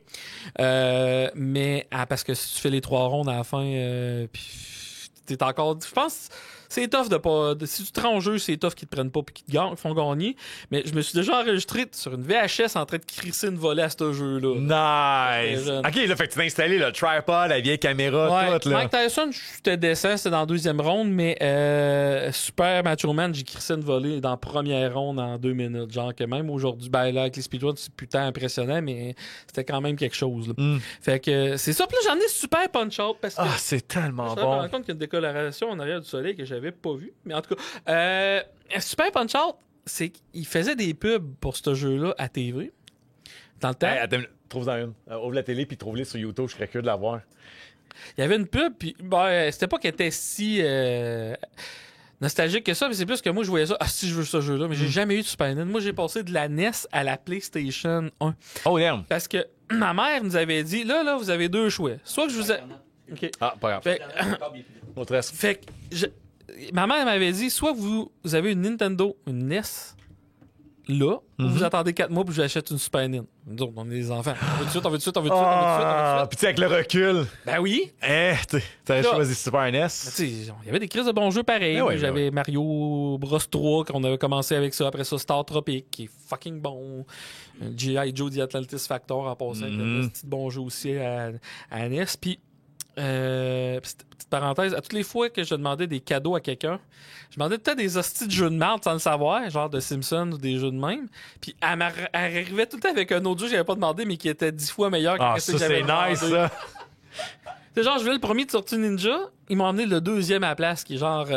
Mais parce que si tu fais les 3 rondes à la fin, puis t'es encore... Je pense... C'est tough de pas... si tu te rends au jeu, c'est tough qu'ils te prennent pas puis qu'ils te font gagner. Mais je me suis déjà enregistré sur une VHS en train de crisser une volée à ce jeu-là. Nice! OK, là, fait que tu t'as installé le tripod, la vieille caméra, tout, là. Mike Tyson, j'étais décent, c'était dans la 2e ronde, mais Super Macho Man, j'ai crissé une volée dans la première ronde en 2 minutes. Genre que même aujourd'hui, ben là, avec les speedruns, c'est putain impressionnant, mais c'était quand même quelque chose, là. Fait que c'est ça. Puis là, j'en ai Super Punch-Out parce que... Ah, c'est tellement je me bon. rends compte qu'il y a une décoloration en arrière du soleil que j'avais pas vu. Mais en tout cas, Super Punch-Out, c'est qu'il faisait des pubs pour ce jeu-là à TV. Dans le temps. Hey, attends, trouve-en une. Ouvre la télé puis trouve-les sur YouTube. Je serais curieux de la voir. Il y avait une pub, puis c'était pas qu'elle était si nostalgique que ça, mais c'est plus que moi, je voyais ça. Ah, si je veux ce jeu-là, mais j'ai jamais eu de Super Nintendo. Moi, j'ai passé de la NES à la PlayStation 1. Oh, damn. Parce que ma mère nous avait dit, là, vous avez 2 choix. Soit que je vous ai... OK. Ah, pas grave. Fait que ma mère m'avait dit, soit vous avez une Nintendo, une NES, là, ou vous attendez 4 mois puis je vous achète une Super Nintendo. Nous autres, on est des enfants. On veut tout de suite, on veut tout de suite, on veut tout de suite, on veut tout de suite, on veut tout de suite. Puis tu sais, avec le recul. Ben oui. T'avais choisi Super NES. Il y avait des crises de bons jeux pareils. Ouais, j'avais Mario Bros 3, qu'on avait commencé avec ça. Après ça, Star Tropic, qui est fucking bon. G.I. Joe The Atlantis Factor, en passant, un petit bon jeu aussi à NES. Puis, petite parenthèse, à toutes les fois que je demandais des cadeaux à quelqu'un, je demandais peut-être des hosties de jeux de merde sans le savoir, genre de Simpsons ou des jeux de même. Puis elle arrivait tout le temps avec un autre jeu que j'avais pas demandé, mais qui était 10 fois meilleur que ce que j'avais demandé. C'est nice, ça. C'est genre, je voulais le premier de Tortue Ninja, ils m'ont emmené le 2e à la place, qui est genre...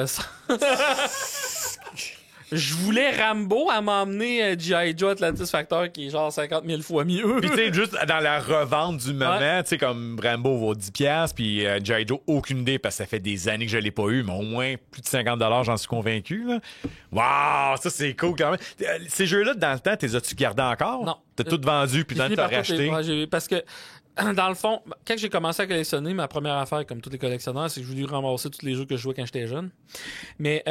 Je voulais Rambo, elle m'a emmené G.I. Joe Atlantis Factor, qui est genre 50 000 fois mieux. Puis tu sais, juste dans la revente du moment, tu sais, comme Rambo vaut 10$, puis G.I. Joe, aucune idée, parce que ça fait des années que je l'ai pas eu, mais au moins plus de 50$, j'en suis convaincu, là. Wow, ça c'est cool quand même. Ces jeux-là, dans le temps, t'es as-tu gardé encore? Non. T'as tout vendu, puis dans t'as racheté? Parce que... Dans le fond, quand j'ai commencé à collectionner, ma première affaire, comme tous les collectionneurs, c'est que je voulais ramasser tous les jeux que je jouais quand j'étais jeune. Mais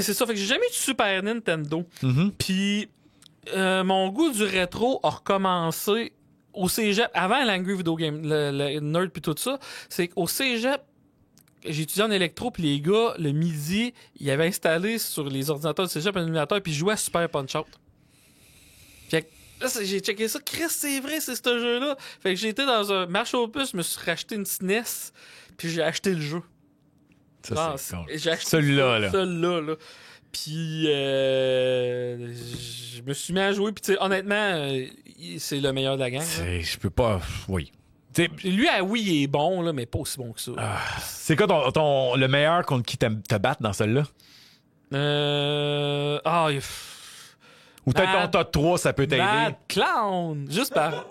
c'est ça, fait que j'ai jamais eu de Super Nintendo. Puis mon goût du rétro a recommencé au cégep, avant l'Angry Video Game, le nerd puis tout ça. C'est qu'au cégep, j'ai étudié en électro, puis les gars, le midi, ils avaient installé sur les ordinateurs du cégep un émulateur, puis ils jouaient à Super Punch-Out. Fait que là, j'ai checké ça. Chris, c'est vrai, c'est ce jeu-là. Fait que j'ai été dans un marché aux puces, je me suis racheté une SNES, puis j'ai acheté le jeu. Ça, c'est cool. J'ai acheté celui-là, là. Celui-là. Puis, je me suis mis à jouer, puis tu sais, honnêtement, c'est le meilleur de la gang. Je peux pas... Oui. T'sais, lui, oui, il est bon, là, mais pas aussi bon que ça. C'est quoi le meilleur contre qui te battre dans celle-là? Ou peut-être ton top 3, ça peut t'aider. Mad Clown! Juste par...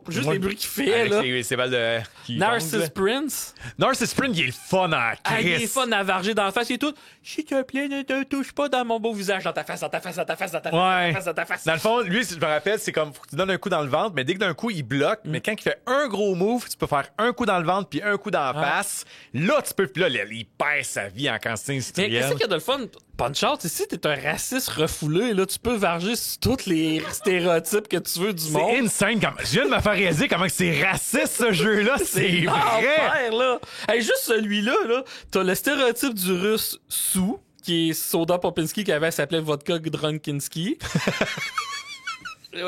Juste les bruits qu'il fait, avec là. ces balles de... Narcissus Prince. Narcissus Prince, il est le fun à Chris. Il est fun à varger dans la face. Il est tout... S'il te plaît, ne te touche pas dans mon beau visage. Dans ta face, dans ta face, dans ta face, dans ta face, dans ta face, dans ta face. Dans le fond, lui, si je me rappelle, c'est comme... Faut que tu donnes un coup dans le ventre, mais dès que d'un coup, il bloque. Mais quand il fait un gros move, tu peux faire un coup dans le ventre puis un coup dans la face. Là, tu peux... Puis là, il perd sa vie en quantité industrielle. Mais qu'est-ce qu'il y a de le fun... Punch-Out, si t'es un raciste refoulé, là, tu peux varger sur tous les stéréotypes que tu veux du monde. C'est insane. Je viens de me faire réaliser comment c'est raciste, ce jeu-là. C'est vrai. L'enfer, là. Hey, juste celui-là, là, t'as le stéréotype du russe sous, qui est Soda Popinski, qui avait s'appelait Vodka Drunkinski.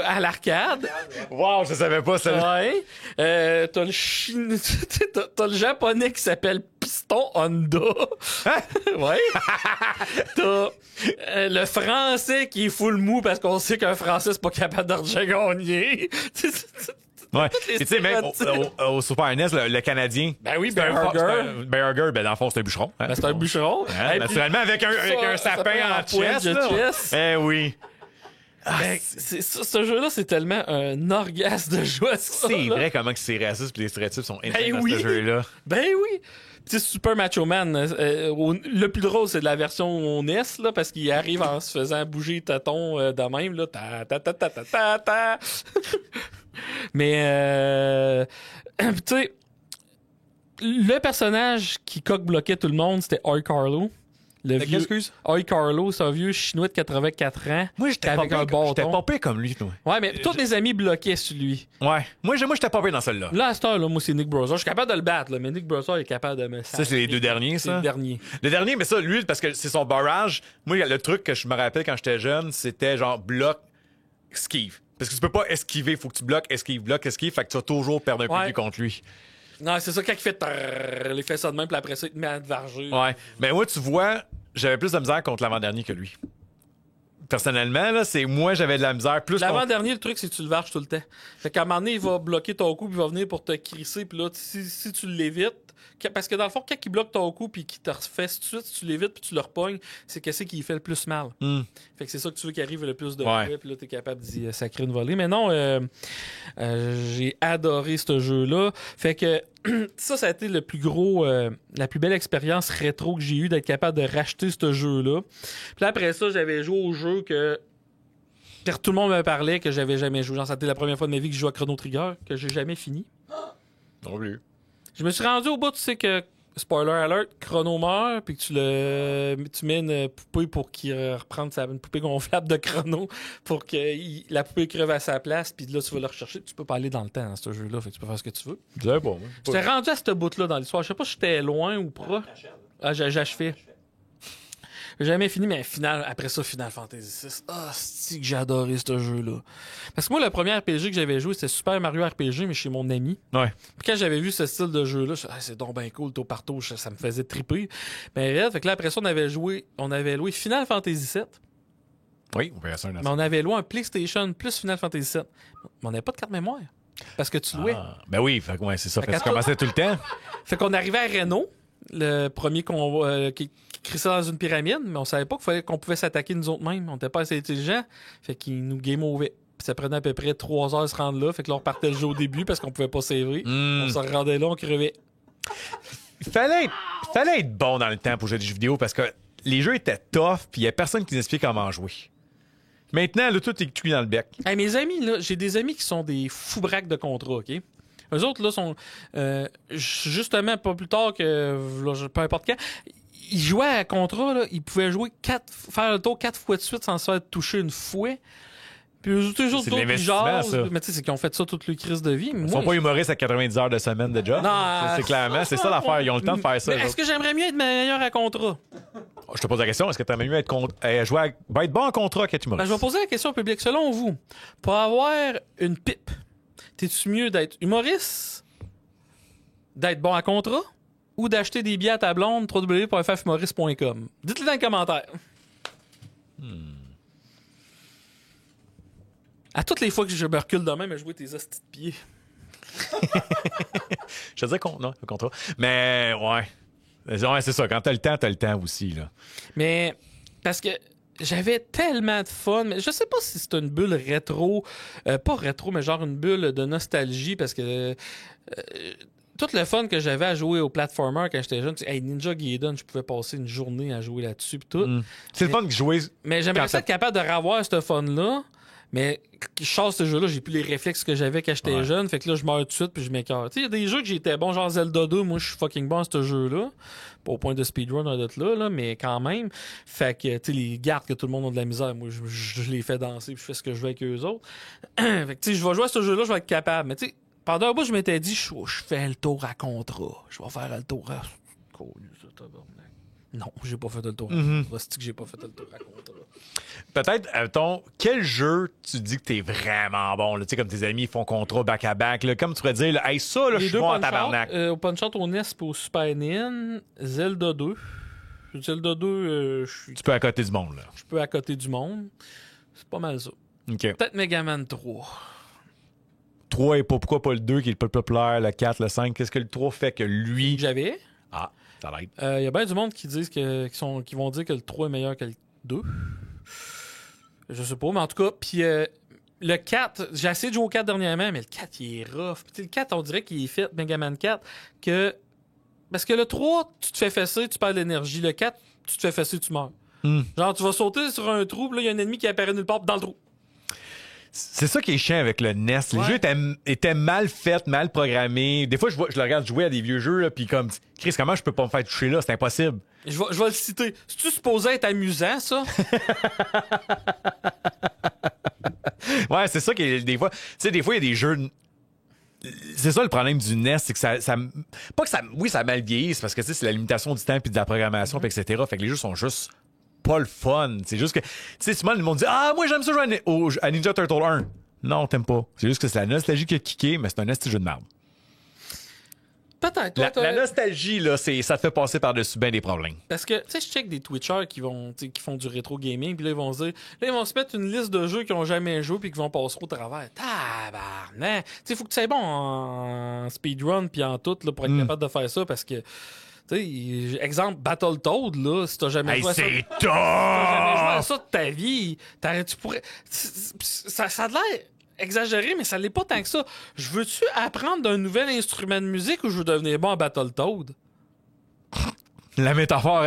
À l'arcade. Wow, je savais pas ça. Ouais. T'as le japonais qui s'appelle Piston Honda. Hein? Ouais. T'as le français qui est full mou parce qu'on sait qu'un français c'est pas capable d'argent gagner. Ouais. Tu sais, même au Super NES, le Canadien. Ben oui, Ben Burger, ben dans le fond, c'est un bûcheron. Hein? Ben, c'est un bûcheron. Hein? Naturellement, avec un sapin en chest. Eh oui. Ce jeu-là, c'est tellement un orgasme de jouer à ça. C'est vrai comment que c'est raciste et les stéréotypes sont énormes dans ce jeu-là. Ben oui! Petit Super Macho Man, le plus drôle, c'est de la version NES, là, parce qu'il arrive en se faisant bouger tâton de même, là. Ta. Mais, tu sais, le personnage qui coque-bloquait tout le monde, c'était Oi Carlo. Le vieux Oi Carlo, c'est un vieux chinois de 84 ans. Moi, j'étais pas pire comme lui, toi. Ouais, mais tous mes amis bloquaient sur lui. Ouais. Moi, j'étais pas pire dans celle-là. Là, à cette heure-là, moi, c'est Nick Browser. Je suis capable de le battre, là, mais Nick Browser est capable de me... Ça, c'est les deux derniers, ça? C'est le dernier. Le dernier, mais ça, lui, parce que c'est son barrage. Moi, le truc que je me rappelle quand j'étais jeune, c'était genre bloc, esquive. Parce que tu peux pas esquiver. Faut que tu bloques, esquive, bloque, esquive. Fait que tu vas toujours perdre un peu contre lui. Non, c'est ça, quand il fait il fait ça de même, puis après ça, il te met à te varger. Ouais. Mais moi, tu vois, j'avais plus de misère contre l'avant-dernier que lui. Personnellement, là, moi, j'avais de la misère plus l'avant-dernier, le truc, c'est que tu le varges tout le temps. Fait qu'à un moment donné, il va bloquer ton coup, puis il va venir pour te crisser, puis là, si tu l'évites, parce que dans le fond, quand il bloque ton coup, puis qu'il te refait tout de suite, si tu l'évites, puis tu le repognes, c'est qu'est-ce qui fait le plus mal. Fait que c'est ça que tu veux qu'il arrive le plus de fois, puis là, t'es capable d'y sacrer une volée. Mais non, j'ai adoré ce jeu-là. Fait que ça a été le plus gros, la plus belle expérience rétro que j'ai eue d'être capable de racheter ce jeu-là. Puis après ça, j'avais joué au jeu que tout le monde me parlait que j'avais jamais joué. Genre, c'était la première fois de ma vie que je jouais à Chrono Trigger, que j'ai jamais fini. Non plus. Je me suis rendu au bout, tu sais que, spoiler alert, Chrono meurt, puis que tu mets une poupée pour qu'il reprenne une poupée gonflable de Chrono pour que la poupée creve à sa place, puis là, tu vas le rechercher. Tu peux pas aller dans le temps dans ce jeu-là, fait que tu peux faire ce que tu veux. J'étais rendu à ce bout-là dans l'histoire. Je sais pas si j'étais loin ou proche. Ah, j'achevais. J'ai jamais fini, mais après ça, Final Fantasy VI. Ah, c'est que j'ai adoré ce jeu-là. Parce que moi, le premier RPG que j'avais joué, c'était Super Mario RPG, mais chez mon ami. Ouais. Puis quand j'avais vu ce style de jeu-là, je me c'est donc bien cool, tôt par tôt, ça me faisait triper. Mais fait que là, après ça, on avait loué Final Fantasy VII. Oui, on peut faire mais on avait loué un PlayStation plus Final Fantasy VII. Mais on n'avait pas de carte mémoire. Parce que tu louais. Ben oui, fait que c'est ça. Fait que tu commençais tout le temps. Fait qu'on arrivait à Renault, le premier qui crissait dans une pyramide, mais on savait pas qu'on pouvait s'attaquer nous autres mêmes. On était pas assez intelligents. Fait qu'il nous game over. Puis ça prenait à peu près 3 heures de se rendre là. Fait que là, on partait le jeu au début parce qu'on pouvait pas saver. On se rendait là, on crevait. Il fallait être bon dans le temps pour jouer des jeux vidéo parce que les jeux étaient tough puis il y a personne qui nous explique comment jouer. Maintenant, là, tout est cuit dans le bec. Hey, mes amis, là, j'ai des amis qui sont des fous braques de contrat, OK? Eux autres, là, sont justement pas plus tard que là, peu importe quand. Ils jouaient à contrat, là, ils pouvaient jouer faire le tour 4 fois de suite sans se faire toucher une fois. Puis eux autres, ils jasent. Mais tu sais, c'est qu'ils ont fait ça toute leur crise de vie. Ils sont pas humoristes à 90 heures de semaine de job. Non, c'est clairement, c'est ça l'affaire. Ils ont le temps de faire ça. Est-ce que j'aimerais mieux être meilleur à contrat? Je te pose la question, est-ce que tu aimerais mieux être bon en contrat qu'être humoriste? Je vais poser la question au public. Selon vous, pour avoir une pipe, t'es-tu mieux d'être humoriste, d'être bon à contrat, ou d'acheter des billets à ta blonde, www.ffhumoriste.com? Dites-le dans les commentaires. À toutes les fois que je me recule de même à jouer tes hosties de pieds. Je te disais non, le contrat. Mais ouais, c'est ça. Quand t'as le temps aussi. Là. Mais parce que j'avais tellement de fun. Mais je sais pas si c'est une bulle rétro. Pas rétro, mais genre une bulle de nostalgie parce que... tout le fun que j'avais à jouer au platformer quand j'étais jeune, Ninja Gaiden, je pouvais passer une journée à jouer là-dessus pis tout. C'est le fun de jouer. Mais j'aimerais être capable de revoir ce fun-là, Mais je sors ce jeu-là, j'ai plus les réflexes que j'avais quand j'étais jeune. Fait que là, je meurs tout de suite puis je m'écarte. Tu sais, il y a des jeux que j'étais bon, genre Zelda 2. Moi, je suis fucking bon à ce jeu-là. Pas au point de speedrun là, mais quand même. Fait que, tu sais, les gardes que tout le monde a de la misère, moi, je les fais danser puis je fais ce que je veux avec eux autres. Fait que, tu sais, je vais jouer à ce jeu-là, je vais être capable. Mais tu sais, pendant un bout, je m'étais dit, je fais le tour à contrat. Je vais faire le tour à... Non, j'ai pas fait le tour à contrat. C'est que j'ai pas fait le tour à contrat. Peut-être, quel jeu tu dis que t'es vraiment bon? Tu sais, comme tes amis font contrat back-à-back. Là, comme tu pourrais dire, là, hey, ça, là, je suis bon en tabarnak. Au Punch-Out, au NES et au Super NES, Zelda 2. Zelda 2, tu peux à côté du monde, là. Je peux à côté du monde. C'est pas mal ça. Okay. Peut-être Mega Man 3. 3 et pourquoi pas le 2 qui est le plus populaire, le 4, le 5? Qu'est-ce que le 3 fait que lui... J'avais. Ah, ça l'aide. Il y a bien du monde qui disent qui vont dire que le 3 est meilleur que le 2. Je sais pas, mais en tout cas, puis le 4, j'ai essayé de jouer au 4 dernièrement, mais le 4, il est rough. Puis le 4, on dirait qu'il est fait, Mega Man 4, parce que le 3, tu te fais fesser, tu perds de l'énergie. Le 4, tu te fais fesser, tu meurs. Genre, tu vas sauter sur un trou, puis là, il y a un ennemi qui apparaît nulle part dans le trou. C'est ça qui est chiant avec le NES. Les jeux étaient mal faits, mal programmés. Des fois, je le regarde jouer à des vieux jeux, là, puis comme, Chris, comment je peux pas me faire toucher là? C'est impossible. Je vais le citer. C'est-tu supposé être amusant, ça? Ouais, c'est ça qui est des fois. Tu sais, des fois, il y a des jeux. C'est ça le problème du NES, c'est que ça pas que ça. Oui, ça mal vieillit, c'est parce que c'est la limitation du temps puis de la programmation, puis etc. Fait que les jeux sont juste pas le fun. C'est juste que, tu sais, souvent, le monde dit ah, moi, j'aime ça jouer à Ninja Turtle 1. Non, t'aimes pas. C'est juste que c'est la nostalgie qui a kické, mais c'est un petit jeu de merde. Peut-être. La nostalgie, là, ça te fait passer par-dessus bien des problèmes. Parce que, tu sais, je check des Twitchers qui font du rétro gaming, puis là, ils vont se dire, là, ils vont se mettre une liste de jeux qu'ils ont jamais joué, puis qu'ils vont passer au travers. Tabarnak! Tu sais, faut que tu sois bon en speedrun, puis en tout, là, pour être capable de faire ça, parce que, tu sais, exemple, Battletoad, là, si t'as jamais joué à ça. C'est Si t'as jamais joué à ça de ta vie, tu pourrais. Ça a l'air exagéré, mais ça l'est pas tant que ça. Je veux-tu apprendre d'un nouvel instrument de musique ou je veux devenir bon à Battletoad? La métaphore,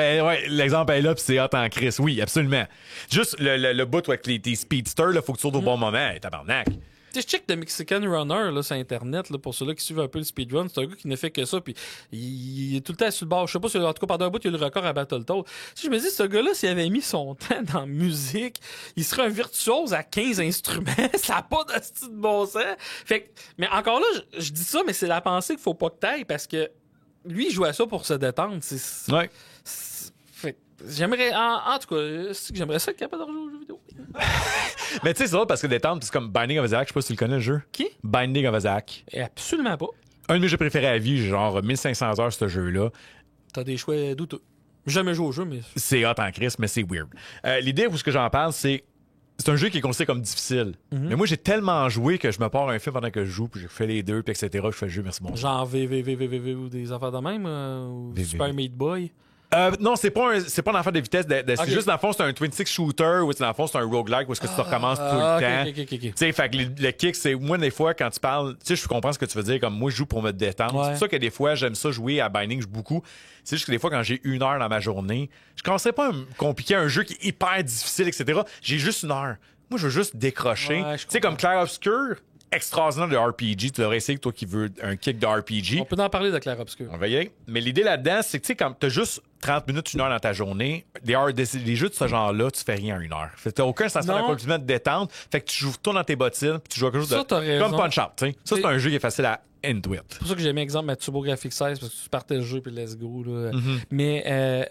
l'exemple est là, puis c'est hot en crise. Oui, absolument. Juste le bout avec tes speedsters, là, faut que tu sautes au bon moment. Hey, tabarnak. Tu sais, je check de Mexican Runner là, sur Internet, là, pour ceux-là qui suivent un peu le speedrun. C'est un gars qui ne fait que ça, puis il est tout le temps sur le bord. Je sais pas si, en tout cas, pendant un bout, il y a le record à Battletoad. Si je me dis, ce gars-là, s'il avait mis son temps dans la musique, il serait un virtuose à 15 instruments. Ça n'a pas de style de bon sens. Fait que, mais encore là, je dis ça, mais c'est la pensée qu'il faut pas que t'ailles, parce que lui, il joue à ça pour se détendre. Ouais. Fait j'aimerais, en tout cas, j'aimerais ça être capable de rejouer aux jeux vidéo. Mais tu sais, c'est drôle parce que détente, c'est comme Binding of Isaac. Je sais pas si tu le connais, le jeu. Qui? Binding of Isaac. Absolument pas. Un de mes jeux préférés à vie, j'ai genre 1500 heures ce jeu-là. T'as des choix douteux. J'ai jamais joué au jeu, mais... C'est hot en crise, mais c'est weird. L'idée où ce que j'en parle, c'est un jeu qui est considéré comme difficile. Mais moi, j'ai tellement joué que je me pars un film pendant que je joue, puis je fais les deux, puis etc. Je fais le jeu, merci mon genre VVVVV ou des affaires de même, ou Super Meat Boy. Non, c'est pas un affaire de vitesse. C'est juste, dans le fond, c'est un twin stick shooter ou dans le fond, c'est un roguelike où est-ce que tu recommences tout le temps. Okay. Tu sais, fait que le kick, c'est moi, des fois, quand tu parles, tu sais, je comprends ce que tu veux dire, comme moi, je joue pour me détendre. Ouais. C'est pour ça que des fois, j'aime ça jouer à Binding beaucoup. C'est juste que des fois, quand j'ai 1 heure dans ma journée, je commencerai pas à me compliquer un jeu qui est hyper difficile, etc. J'ai juste 1 heure. Moi, je veux juste décrocher. Ouais, tu sais, comme Clair Obscur, extraordinaire de RPG. Tu l'aurais essayé, toi qui veux un kick de RPG. On peut en parler de Clair Obscur. On va y aller. Mais l'idée là-dedans, c'est que tu sais, quand t'as juste 30 minutes, 1 heure dans ta journée, des jeux de ce genre-là, tu fais rien en 1 heure. Fait que t'as aucun sensation d'accomplissement de détente. Fait que tu joues tout dans tes bottines, puis tu joues à quelque chose ça, de. Comme Punch-Out, tu sais. Ça, c'est un jeu qui est facile à intuit. C'est pour ça que j'ai mis exemple ma Turbo Graphics 16, parce que tu partais le jeu, puis let's go. Là. Mais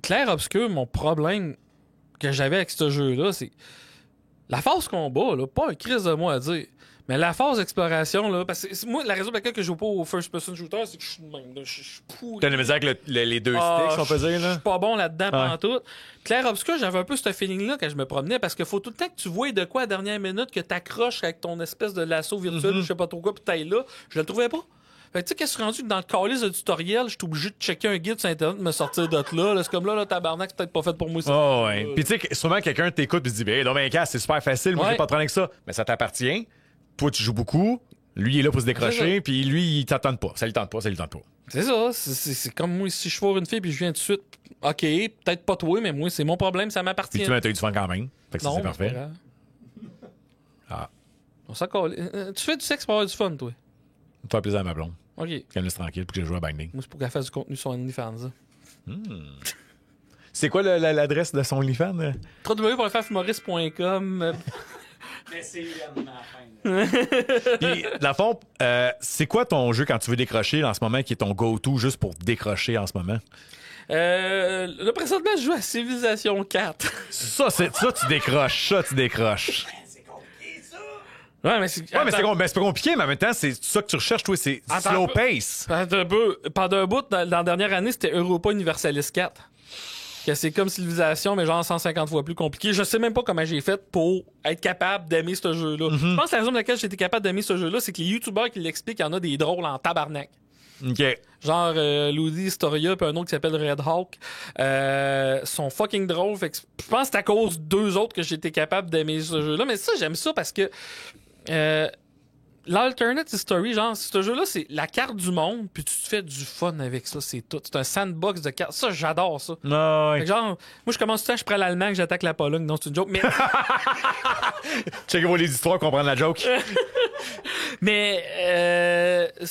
Clair Obscur, mon problème que j'avais avec ce jeu-là, c'est la phase combat, là, pas un crise de moi à dire. Mais la phase d'exploration, là, parce que moi, la raison pour laquelle je joue pas au first-person shooter, c'est que je suis de même. Je suis pourri. T'as une misère avec les deux sticks, on peut dire, là? Je suis pas bon là-dedans pendant tout. Clair Obscur, j'avais un peu ce feeling-là quand je me promenais, parce qu'il faut tout le temps que tu vois de quoi à la dernière minute que t'accroches avec ton espèce de lasso virtuel, je sais pas trop quoi, pis t'ailles là. Je le trouvais pas. Fait que tu sais, qu'est-ce que c'est rendu que dans le calice de tutoriel, je suis obligé de checker un guide sur Internet, me sortir de là. C'est comme là, tabarnak, c'est peut-être pas fait pour moi. Oh, ouais. Puis tu sais, sûrement quelqu'un t'écoute et te dit, ben, non, mais c'est super facile, moi, j'ai pas de problème avec ça. Mais ça t'appartient. Toi, tu joues beaucoup. Lui, il est là pour se décrocher. Puis lui, il t'attend pas. Ça lui tente pas. C'est ça. C'est comme moi, si je fourre une fille puis je viens tout de suite. OK, peut-être pas toi, mais moi, c'est mon problème, ça m'appartient. Puis tu m'as eu du fun quand même. Fait que ça, c'est parfait. On s'en colle. Tu fais du sexe pour avoir du fun, toi? Faire plaisir à ma blonde. OK. Qu'elle me laisse tranquille pour que je joue à Binding. Moi, c'est pour qu'elle fasse du contenu sur OnlyFans. C'est quoi l'adresse de son OnlyFans? www.fafumoriste.com. Mais c'est à la fin. Puis, dans le fond, c'est quoi ton jeu quand tu veux décrocher en ce moment qui est ton go-to juste pour décrocher en ce moment? Là, présentement, je joue à Civilization 4. Ça, tu décroches. Ça, tu décroches. C'est compliqué, ça! Ouais, mais c'est pas compliqué, mais en même temps, c'est ça que tu recherches, toi, c'est slow pace. Pendant un bout, dans la dernière année, c'était Europa Universalis 4. Que c'est comme Civilization, mais genre 150 fois plus compliqué. Je sais même pas comment j'ai fait pour être capable d'aimer ce jeu-là. Je pense que la raison pour laquelle j'ai été capable d'aimer ce jeu-là, c'est que les youtubeurs qui l'expliquent, il y en a des drôles en tabarnak. OK. Genre Ludi Historia puis un autre qui s'appelle Red Hawk sont fucking drôles. Fait que je pense que c'est à cause d'eux autres que j'ai été capable d'aimer ce jeu-là. Mais ça, j'aime ça parce que l'Alternate History, genre, ce jeu-là, c'est la carte du monde, puis tu te fais du fun avec ça, c'est tout. C'est un sandbox de cartes. Ça, j'adore ça. Ouais. Fait que genre, moi, je commence tout le temps, je prends l'Allemagne, j'attaque la Pologne. Non, c'est une joke. Mais, Checkez-moi les histoires, comprendre la joke. mais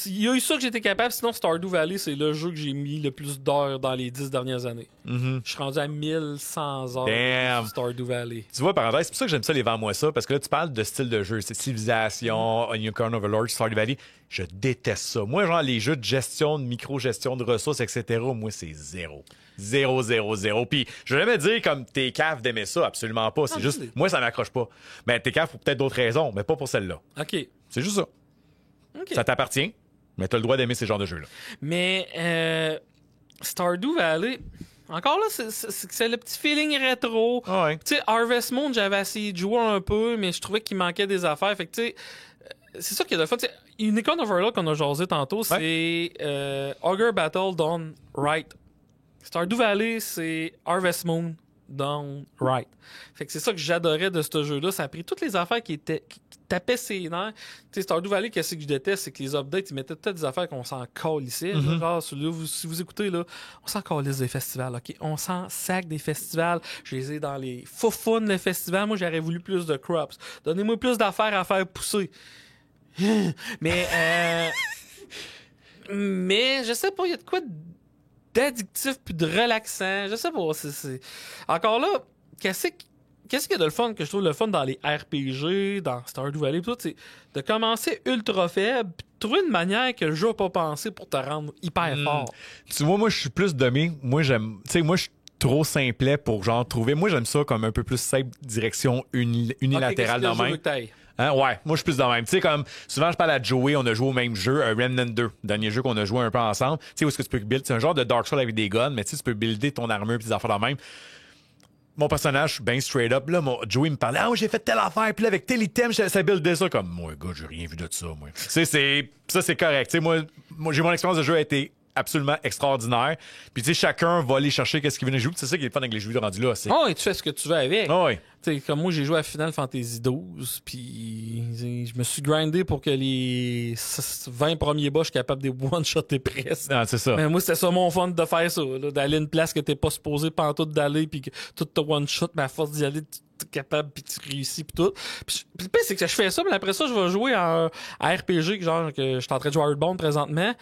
il y a eu ça que j'étais capable. Sinon, Stardew Valley, c'est le jeu que j'ai mis le plus d'heures dans les 10 dernières années. Je suis rendu à 1100 heures Damn. sur Stardew Valley. Tu vois, parenthèse, c'est pour ça que j'aime ça, les vends-moi ça, parce que là, tu parles de style de jeu. C'est Civilization, Unicorn Overlord, Stardew Valley. Je déteste ça. Moi, genre, les jeux de gestion, de micro-gestion de ressources, etc., moi, c'est zéro. Zéro, zéro, zéro. Puis, je vais jamais dire comme t'es cave d'aimer ça, absolument pas. C'est juste, moi, ça m'accroche pas. Mais t'es cave pour peut-être d'autres raisons, mais pas pour celle-là. OK. C'est juste ça. OK. Ça t'appartient, mais t'as le droit d'aimer ces genres de jeux-là. Mais Stardew Valley, encore là, c'est le petit feeling rétro. Ah ouais. Tu sais, Harvest Moon, j'avais essayé de jouer un peu, mais je trouvais qu'il manquait des affaires. Fait que, tu sais, c'est ça qui est de fun. T'sais, Unicorn Overlord qu'on a jasé tantôt, c'est Ogre Battle Done Right. Stardew Valley, c'est Harvest Moon Done Right. Fait que c'est ça que j'adorais de ce jeu-là. Ça a pris toutes les affaires qui tapaient ses nerfs. Tu sais, Stardew Valley, qu'est-ce que je déteste, c'est que les updates, ils mettaient peut-être des affaires qu'on s'en calissait. Genre, si vous écoutez, là, on s'en calisse des festivals, OK? On s'en sac des festivals. Je les ai dans les faufounes, les festivals. Moi, j'aurais voulu plus de crops. Donnez-moi plus d'affaires à faire pousser. Mais je sais pas, il y a de quoi d'addictif puis de relaxant. Je sais pas. C'est... Encore là, qu'est-ce qu'il y a de le fun que je trouve le fun dans les RPG, dans Stardew Valley, tout, c'est de commencer ultra faible puis de trouver une manière que le jeu n'a pas pensé pour te rendre hyper fort. Tu vois, moi, je suis plus demi. Moi, j'aime. Tu sais, moi, je suis trop simplet pour genre trouver. Moi, j'aime ça comme un peu plus simple, direction unilatérale dans même. Hein? Ouais, moi je suis plus dans le même. Tu sais, comme souvent je parle à Joey, on a joué au même jeu, Remnant 2, dernier jeu qu'on a joué un peu ensemble. Tu sais, où est-ce que tu peux build? C'est un genre de Dark Souls avec des guns, mais tu sais, tu peux builder ton armure et tes affaires dans le même. Mon personnage, ben straight up, là, Joey me parlait, j'ai fait telle affaire, puis là, avec tel item, ça buildait ça comme, moi, gars, j'ai rien vu de ça, moi. Tu sais, ça, c'est correct. Tu sais, moi, j'ai mon expérience de jeu a été absolument extraordinaire. Puis, tu sais, chacun va aller chercher qu'est-ce qu'il veut jouer. C'est ça qui est fun avec les jeux rendus là. Oh, et tu fais ce que tu veux avec. Oh, oui. Tu sais, comme moi, j'ai joué à Final Fantasy XII, puis je me suis grindé pour que les 20 premiers boss, je suis capable de one-shotter presque. Ah, c'est ça. Mais moi, c'était ça mon fun de faire ça, là, d'aller à une place que t'es pas supposé pantoute d'aller, puis que tout te one-shot, mais à force d'y aller, t'es capable, puis tu réussis, puis tout. Puis le pire, c'est que je fais ça, mais après ça, je vais jouer à RPG, genre que je suis en train de jouer à Earthbound présentement.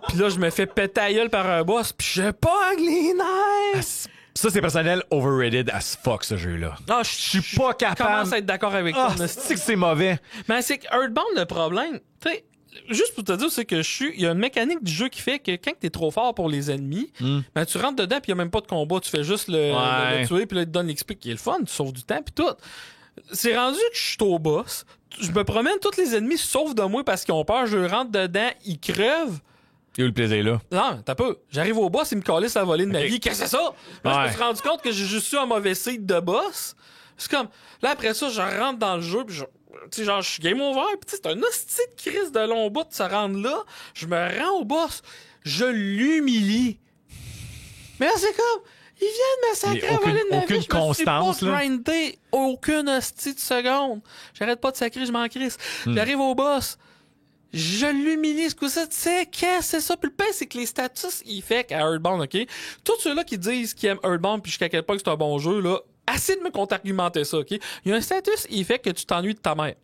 Puis là, je me fais péter la gueule par un boss, puis je pogne les nerfs! Ça, c'est personnel overrated as fuck, ce jeu-là. Ah, je suis pas capable. Je commence à être d'accord avec toi. C'est que c'est mauvais. Mais c'est que Earthbound, le problème, tu sais, juste pour te dire, c'est que il y a une mécanique du jeu qui fait que quand t'es trop fort pour les ennemis, ben tu rentres dedans puis il y a même pas de combat, tu fais juste le tuer puis là il te donne l'XP qui est le fun, tu sauves du temps puis tout. C'est rendu que je suis au boss, je me promène, tous les ennemis sauf de moi parce qu'ils ont peur, je rentre dedans, ils crevent. Il y a eu le plaisir là. Non, t'as peu. J'arrive au boss, il me calisse la volée de ma vie. Qu'est-ce que c'est ça? Là, je me suis rendu compte que j'ai juste eu un mauvais site de boss. C'est comme, là, après ça, je rentre dans le jeu, puis tu sais, genre, je suis game over, puis c'est un hostie de crise de long bout de se rendre là. Je me rends au boss, je l'humilie. Mais là, c'est comme, ils viennent me sacrer la volée de ma vie. Aucune constance, je me suis pas grindé aucune hostie de seconde. J'arrête pas de sacrer, je m'en crisse. J'arrive au boss. Je l'humilie, ce coup-là, tu sais, qu'est-ce que c'est ça? Puis le pire, c'est que les status, il fait qu'à Earthbound, OK? Tous ceux-là qui disent qu'ils aiment Earthbound puis jusqu'à quel point que c'est un bon jeu, là, assez de me contre-argumenter ça, OK? Il y a un status, il fait que tu t'ennuies de ta mère.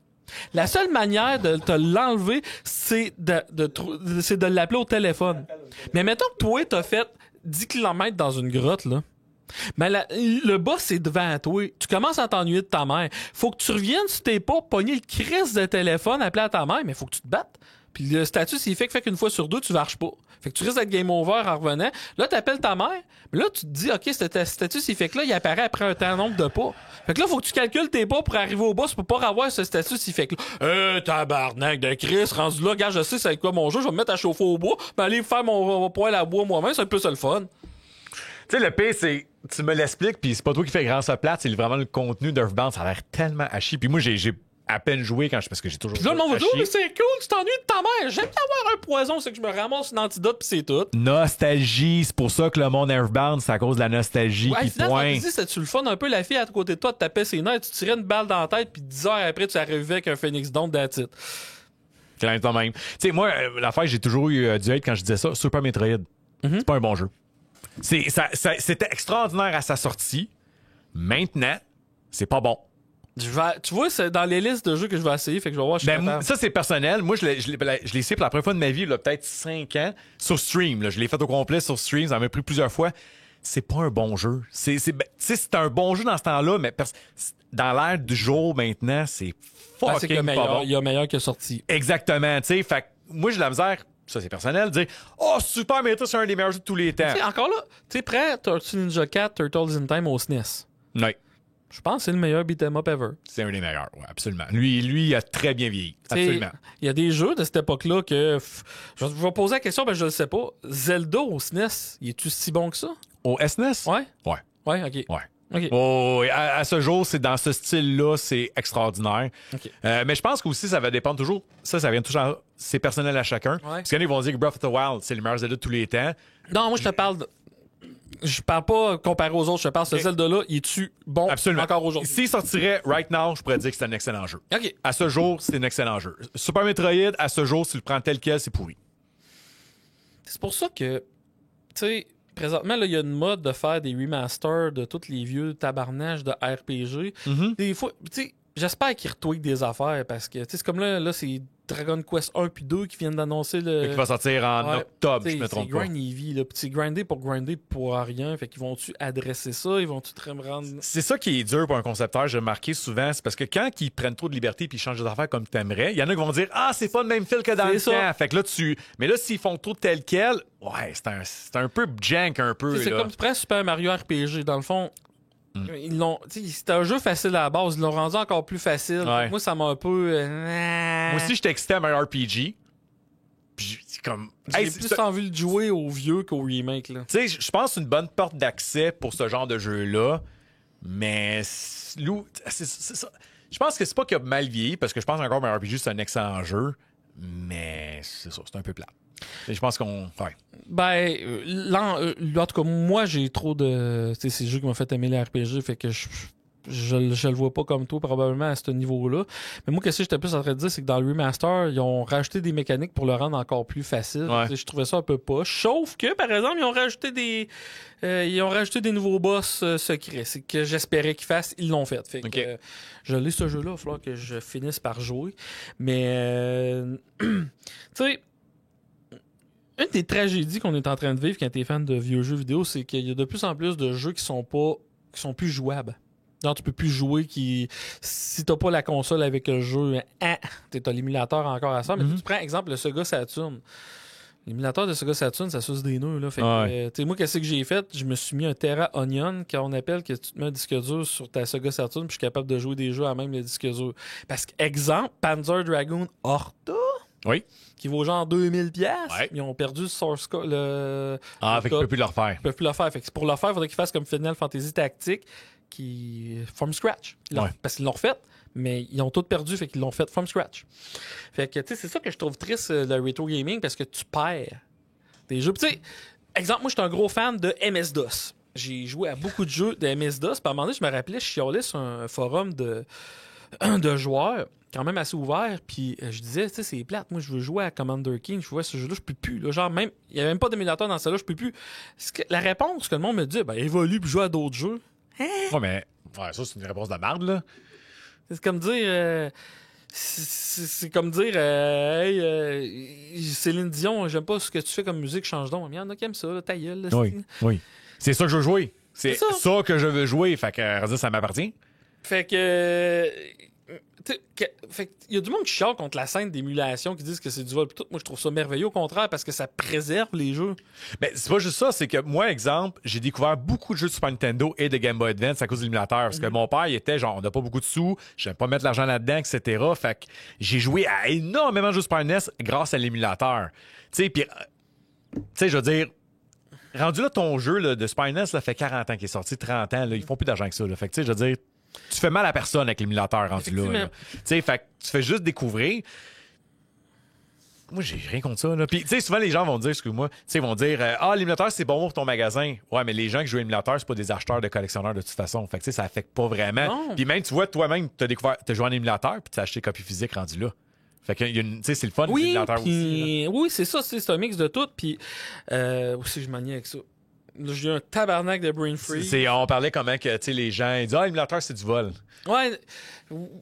La seule manière de te l'enlever, c'est de l'appeler au téléphone. Mais mettons que toi, t'as fait 10 km dans une grotte, là. Ben le boss est devant toi. Tu commences à t'ennuyer de ta mère. Faut que tu reviennes sur tes pas, pogner le crisse de téléphone, appeler à ta mère, mais faut que tu te battes. Puis le statut, s'il fait qu'une fois sur deux, tu marches pas. Fait que tu risques d'être game over en revenant. Là, t'appelles ta mère. Mais là, tu te dis, OK, ce statut, s'il fait que là, il apparaît après un temps nombre de pas. Fait que là, faut que tu calcules tes pas pour arriver au boss pour pas avoir ce statut, s'il fait que là, tabarnak de Chris, rendu là, gars, je sais c'est avec quoi mon jeu, je vais me mettre à chauffer au bois, ben aller faire mon poêle à bois moi-même, c'est un peu ça le fun. Tu sais, le pire, c'est. Tu me l'expliques, puis c'est pas toi qui fais grand ça plate, c'est vraiment le contenu d'Earthbound. Ça a l'air tellement à chier. Puis moi, j'ai à peine joué parce que j'ai toujours. Puis là, le monde va dire, mais c'est cool, tu t'ennuies de ta mère. J'aime bien avoir un poison, c'est que je me ramasse une antidote, puis c'est tout. Nostalgie, c'est pour ça que le monde Earthbound, c'est à cause de la nostalgie qui pointe. C'est-tu le fun un peu, la fille à côté de toi, te tapait ses nerfs, tu tirais une balle dans la tête, puis 10 heures après, tu arrivais avec un Phoenix Down that's it. C'est quand même. Tu sais, moi, l'affaire, j'ai toujours eu du hate quand je disais ça. Super Metroid, c'est pas un bon jeu. C'était extraordinaire à sa sortie. Maintenant, c'est pas bon. Tu vois, c'est dans les listes de jeux que je vais essayer, fait que je vais voir. Ça, c'est personnel. Moi, je l'ai essayé pour la première fois de ma vie, là, peut-être 5 ans, sur stream. Là. Je l'ai fait au complet sur stream. Ça m'a pris plusieurs fois. C'est pas un bon jeu. C'est un bon jeu dans ce temps-là, mais dans l'ère du jour maintenant, c'est fucking pas bon. Il y a meilleur que sorti. Exactement. Fait que moi, j'ai de la misère. Ça, c'est personnel. Dire, oh, Super Metroid, c'est un des meilleurs jeux de tous les temps. T'sais, encore là, tu sais, prêt, Tortue Ninja 4, Turtles in Time au SNES. Oui. Je pense que c'est le meilleur beat'em up ever. C'est un des meilleurs, oui, absolument. Lui, il a très bien vieilli. Absolument. Il y a des jeux de cette époque-là que. Je vais poser la question, mais je le sais pas. Zelda au SNES, il est-tu si bon que ça? Au SNES? Ouais. Ouais. Ouais, ok. Ouais. Okay. Oh, à ce jour, c'est dans ce style-là, c'est extraordinaire. Okay. Mais je pense qu'aussi, ça va dépendre toujours. Ça vient toujours. C'est personnel à chacun. Ouais. Parce qu'il y en a qui vont dire que Breath of the Wild, c'est le meilleur Zelda de tous les temps. Non, moi, je te parle. Je parle pas comparé aux autres, je te parle ce Zelda-là, il est-tu bon Absolument. Encore aujourd'hui? S'il sortirait right now, je pourrais dire que c'est un excellent jeu. OK. À ce jour, c'est un excellent jeu. Super Metroid, à ce jour, si tu le prends tel quel, c'est pourri. C'est pour ça que, tu sais, présentement, il y a une mode de faire des remasters de tous les vieux tabarnages de RPG. Mm-hmm. Des fois, tu sais, j'espère qu'ils retweakent des affaires parce que, tu sais, c'est comme là c'est Dragon Quest 1 puis 2 qui viennent d'annoncer le. Qui va sortir en octobre, je me trompe pas. C'est grind Eevee, là. Puis c'est grinder pour rien. Fait qu'ils vont-tu adresser ça? Ils vont-tu te rendre. C'est ça qui est dur pour un concepteur, j'ai remarqué souvent. C'est parce que quand ils prennent trop de liberté puis ils changent d'affaires comme tu aimerais, il y en a qui vont dire, ah, c'est pas le même fil que dans le temps. Fait que là, mais là, s'ils font trop tel quel, ouais, c'est un peu jank, un peu. C'est comme tu prends Super Mario RPG. Dans le fond, c'était un jeu facile à la base, ils l'ont rendu encore plus facile. Ouais. Moi, ça m'a un peu. Moi aussi, j'étais excité à un RPG. Puis c'est comme. J'ai plus envie de jouer au vieux qu'au remake. Tu sais, je pense que c'est une bonne porte d'accès pour ce genre de jeu-là. Mais c'est ça. Je pense que c'est pas qu'il a mal vieilli, parce que je pense encore que RPG, c'est un excellent jeu. Mais c'est ça, c'est un peu plat. Et je pense qu'on. Ouais. Ben, en tout cas, moi, j'ai trop de. Tu sais, c'est le jeu qui m'a fait aimer les RPG, fait que je le vois pas comme toi, probablement, à ce niveau-là. Mais moi, qu'est-ce que j'étais plus en train de dire, c'est que dans le remaster, ils ont rajouté des mécaniques pour le rendre encore plus facile. Ouais. Je trouvais ça un peu poche. Sauf que, par exemple, ils ont rajouté des nouveaux boss secrets. C'est que j'espérais qu'ils fassent, ils l'ont fait. Fait que je l'ai ce jeu-là, il va falloir que je finisse par jouer. Mais, tu sais, une des tragédies qu'on est en train de vivre quand t'es fan de vieux jeux vidéo, c'est qu'il y a de plus en plus de jeux qui sont plus jouables. Non, tu peux plus jouer si t'as pas la console avec le jeu, t'as l'émulateur encore à ça. Mais tu prends exemple le Sega Saturn. L'émulateur de Sega Saturn, ça suce des nœuds, là. Fait que, moi, qu'est-ce que j'ai fait? Je me suis mis un Terra Onion, qu'on appelle que tu te mets un disque dur sur ta Sega Saturn, puis je suis capable de jouer des jeux à même le disque dur. Parce que, exemple, Panzer Dragoon Horta. Oui. Qui vaut genre 2000$. Ouais. Ils ont perdu le source code. Fait qu'ils ne peuvent plus le refaire. Ils peuvent plus le faire. Fait que pour le faire, il faudrait qu'ils fassent comme Final Fantasy Tactics, qui from scratch. Parce qu'ils l'ont refait, mais ils ont tout perdu, fait qu'ils l'ont fait from scratch. Fait que, tu sais, c'est ça que je trouve triste, le retro gaming, parce que tu perds des jeux. Tu sais, exemple, moi, je suis un gros fan de MS-DOS. J'ai joué à beaucoup de jeux de MS-DOS. Puis à un moment donné, je me rappelais, je chialais sur un forum de joueurs, quand même assez ouvert, puis je disais, tu sais, c'est plate, moi je veux jouer à Commander King, je vois ce jeu-là, je peux plus, là, genre même, il y avait même pas d'émulateur dans celle-là, je peux plus. La réponse que le monde me dit, ben évolue puis joue à d'autres jeux. Ouais, mais ça c'est une réponse de merde, là. C'est comme dire, c'est comme dire hey, Céline Dion, j'aime pas ce que tu fais comme musique, change donc. Il y en a qui aiment ça, là, ta gueule. Là, oui. C'est ça que je veux jouer. C'est ça que je veux jouer. Fait que ça m'appartient. Fait que il y a du monde qui chiale contre la scène d'émulation, qui disent que c'est du vol. Tout. Moi, je trouve ça merveilleux, au contraire, parce que ça préserve les jeux. Ben, c'est pas juste ça, c'est que moi, exemple, j'ai découvert beaucoup de jeux de Super Nintendo et de Game Boy Advance à cause de l'émulateur. Parce que mon père, il était genre, on n'a pas beaucoup de sous, j'aime pas mettre l'argent là-dedans, etc. Fait que j'ai joué à énormément de jeux Super NES grâce à l'émulateur. Tu sais, puis, je veux dire, rendu là, ton jeu là, de Super NES, là, fait 40 ans qu'il est sorti, 30 ans, là, ils font plus d'argent que ça. Là. Fait que, tu sais, je veux dire, tu fais mal à personne avec l'émulateur rendu là. Tu sais, fait que tu fais juste découvrir. Moi, j'ai rien contre ça. Là. Puis, tu sais, souvent, les gens vont dire, excuse-moi, tu sais, ils vont dire, l'émulateur, c'est bon pour ton magasin. Ouais, mais les gens qui jouent à l'émulateur, c'est pas des acheteurs de collectionneurs de toute façon. Fait que, tu sais, ça affecte pas vraiment. Puis même, tu vois, toi-même, t'as joué en émulateur, puis t'as acheté copie physique rendu là. Fait que, tu sais, c'est le fun, l'émulateur aussi. Là. Oui, c'est ça, c'est un mix de tout. Puis, aussi, je maniais avec ça. Là, j'ai eu un tabarnak de brain freeze. On parlait comment que, tu sais, les gens, ils disent, l'émulateur, c'est du vol. Ouais,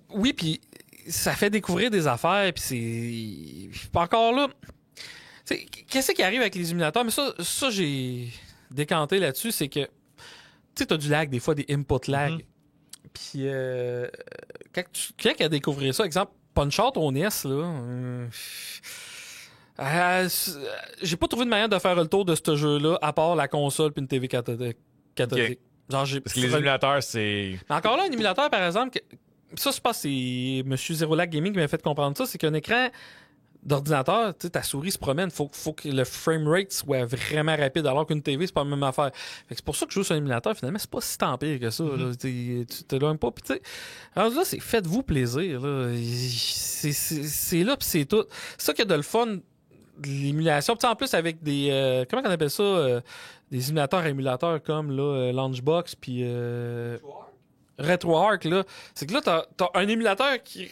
oui, puis ça fait découvrir des affaires, puis c'est... Encore là, qu'est-ce qui arrive avec les émulateurs? Mais ça j'ai décanté là-dessus, c'est que, tu sais, t'as du lag, des fois, des input lag. Puis, quand tu as découvert ça, exemple, Punch-Out au NES, là... j'ai pas trouvé de manière de faire le tour de ce jeu-là, à part la console puis une TV cathodique. Okay. Genre, parce que les émulateurs, c'est... Mais encore là, un émulateur, par exemple, ça, je pense que c'est M. Zero Lag Gaming qui m'a fait comprendre ça, c'est qu'un écran d'ordinateur, tu sais, ta souris se promène, faut que le framerate soit vraiment rapide, alors qu'une TV, c'est pas la même affaire. Fait que c'est pour ça que je joue sur un émulateur, finalement, c'est pas si tant pire que ça. Là. Tu te donnes pas. Puis tu sais, alors là, c'est faites-vous plaisir. Là. C'est là, puis c'est tout. C'est ça qu'il y a de le fun de l'émulation. Puis en plus, avec des... comment on appelle ça? Des émulateurs comme là, Launchbox, puis... RetroArch, là, c'est que là, t'as un émulateur qui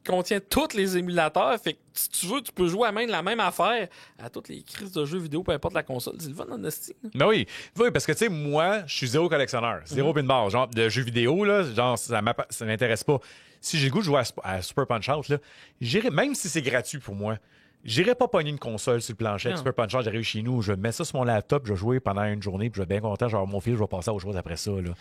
contient tous les émulateurs. Fait que si tu veux, tu peux jouer à la même affaire à toutes les crises de jeux vidéo, peu importe la console. C'est le fun, honesty. Ben oui, parce que tu sais, moi, je suis zéro collectionneur, zéro pinball. Genre, de jeux vidéo, là, genre, ça m'intéresse pas. Si j'ai le goût de jouer à Super Punch-Out, là, j'irai, même si c'est gratuit pour moi, j'irais pas pogner une console sur le plancher. Super Punch-Out, j'arrive chez nous, je mets ça sur mon laptop, je vais jouer pendant une journée, puis je vais être bien content. Genre, mon fils, je vais passer à autre chose après ça. Là.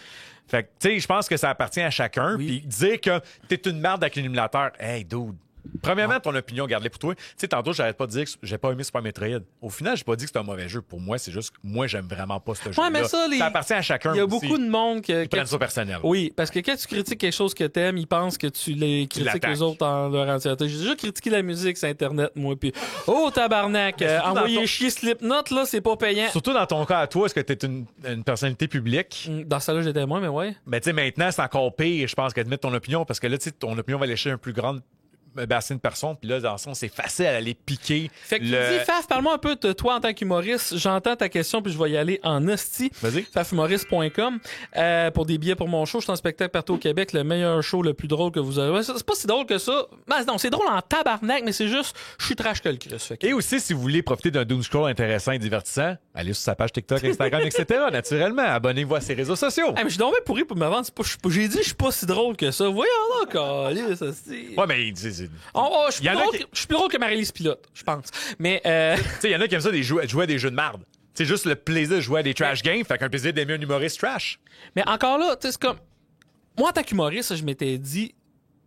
Fait que, tu sais, je pense que ça appartient à chacun. Puis dire que t'es une merde avec un émulateur, hey, dude. Premièrement, ton opinion, garde-les pour toi. Tu sais, tantôt, j'arrête pas de dire que j'ai pas aimé Super Metroid. Au final, j'ai pas dit que c'était un mauvais jeu. Pour moi, c'est juste que moi, j'aime vraiment pas ce jeu-là. Mais ça appartient à chacun. Il y a beaucoup de monde qui prennent ça personnel. Oui, parce que quand tu critiques quelque chose que t'aimes, ils pensent que tu les critiques les autres en leur entièreté. J'ai déjà critiqué la musique sur Internet, moi, puis tabarnak, envoyer chier Slipknot, là, c'est pas payant. Surtout dans ton cas à toi, est-ce que t'es une personnalité publique? Dans ça là j'étais moins, mais ouais. Mais tu sais, maintenant, c'est encore pire, je pense, qu'admettre ton opinion, parce que là, tu sais, ton opinion va lécher un plus grand bassin de personnes, puis là, dans le sens, c'est facile à aller piquer. Fait que tu dis, Faf, parle-moi un peu de toi en tant qu'humoriste. J'entends ta question, puis je vais y aller en hostie. Vas-y. Fafhumoriste.com. Pour des billets pour mon show, je suis en spectacle partout au Québec, le meilleur show, le plus drôle que vous avez. C'est pas si drôle que ça. Ben, non, c'est drôle en tabarnak, mais c'est juste, je suis trash que le Chris. Et aussi, si vous voulez profiter d'un doom scroll intéressant et divertissant, allez sur sa page TikTok, Instagram, etc. Naturellement, abonnez-vous à ses réseaux sociaux. Hey, mais je suis donc bien pourri pour me vendre. J'ai dit, je suis pas si drôle que ça. Voyons là, câlisse, ça c'est. Ouais, mais je suis plus drôle que Marie-Lise Pilote, je pense. Mais tu sais, il y en a qui aiment ça jouer à des jeux de marde. C'est juste le plaisir de jouer à des trash games, fait qu'un plaisir d'aimer un humoriste trash. Mais encore là, tu sais, c'est comme moi en tant qu'humoriste, je m'étais dit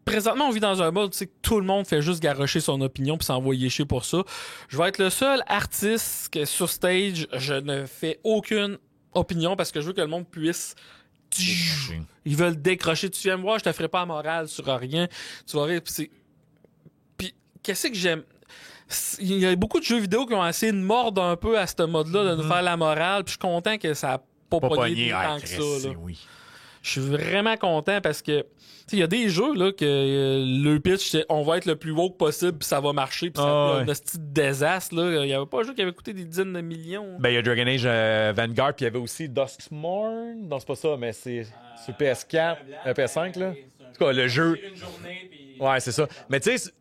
présentement on vit dans un mode tu sais que tout le monde fait juste garrocher son opinion puis s'envoyer chier pour ça. Je vais être le seul artiste que sur stage, je ne fais aucune opinion parce que je veux que le monde puisse ils veulent décrocher. Tu viens me voir, je te ferai pas la morale sur rien. Tu vas rire, puis qu'est-ce que j'aime? Il y a beaucoup de jeux vidéo qui ont essayé de mordre un peu à ce mode-là, de nous faire la morale, puis je suis content que ça a pas pogné tant que ça. Là. Oui. Je suis vraiment content parce que il y a des jeux là que le pitch c'est on va être le plus woke possible puis ça va marcher puis ça a un petit désastre là. Il y avait pas un jeu qui avait coûté des dizaines de millions. Ben il y a Dragon Age Vanguard puis il y avait aussi Duskmorn. Non, c'est pas ça, mais c'est sur PS4, PS5 là. En tout cas, le jeu. Une journée puis ouais, c'est ça. Mais tu sais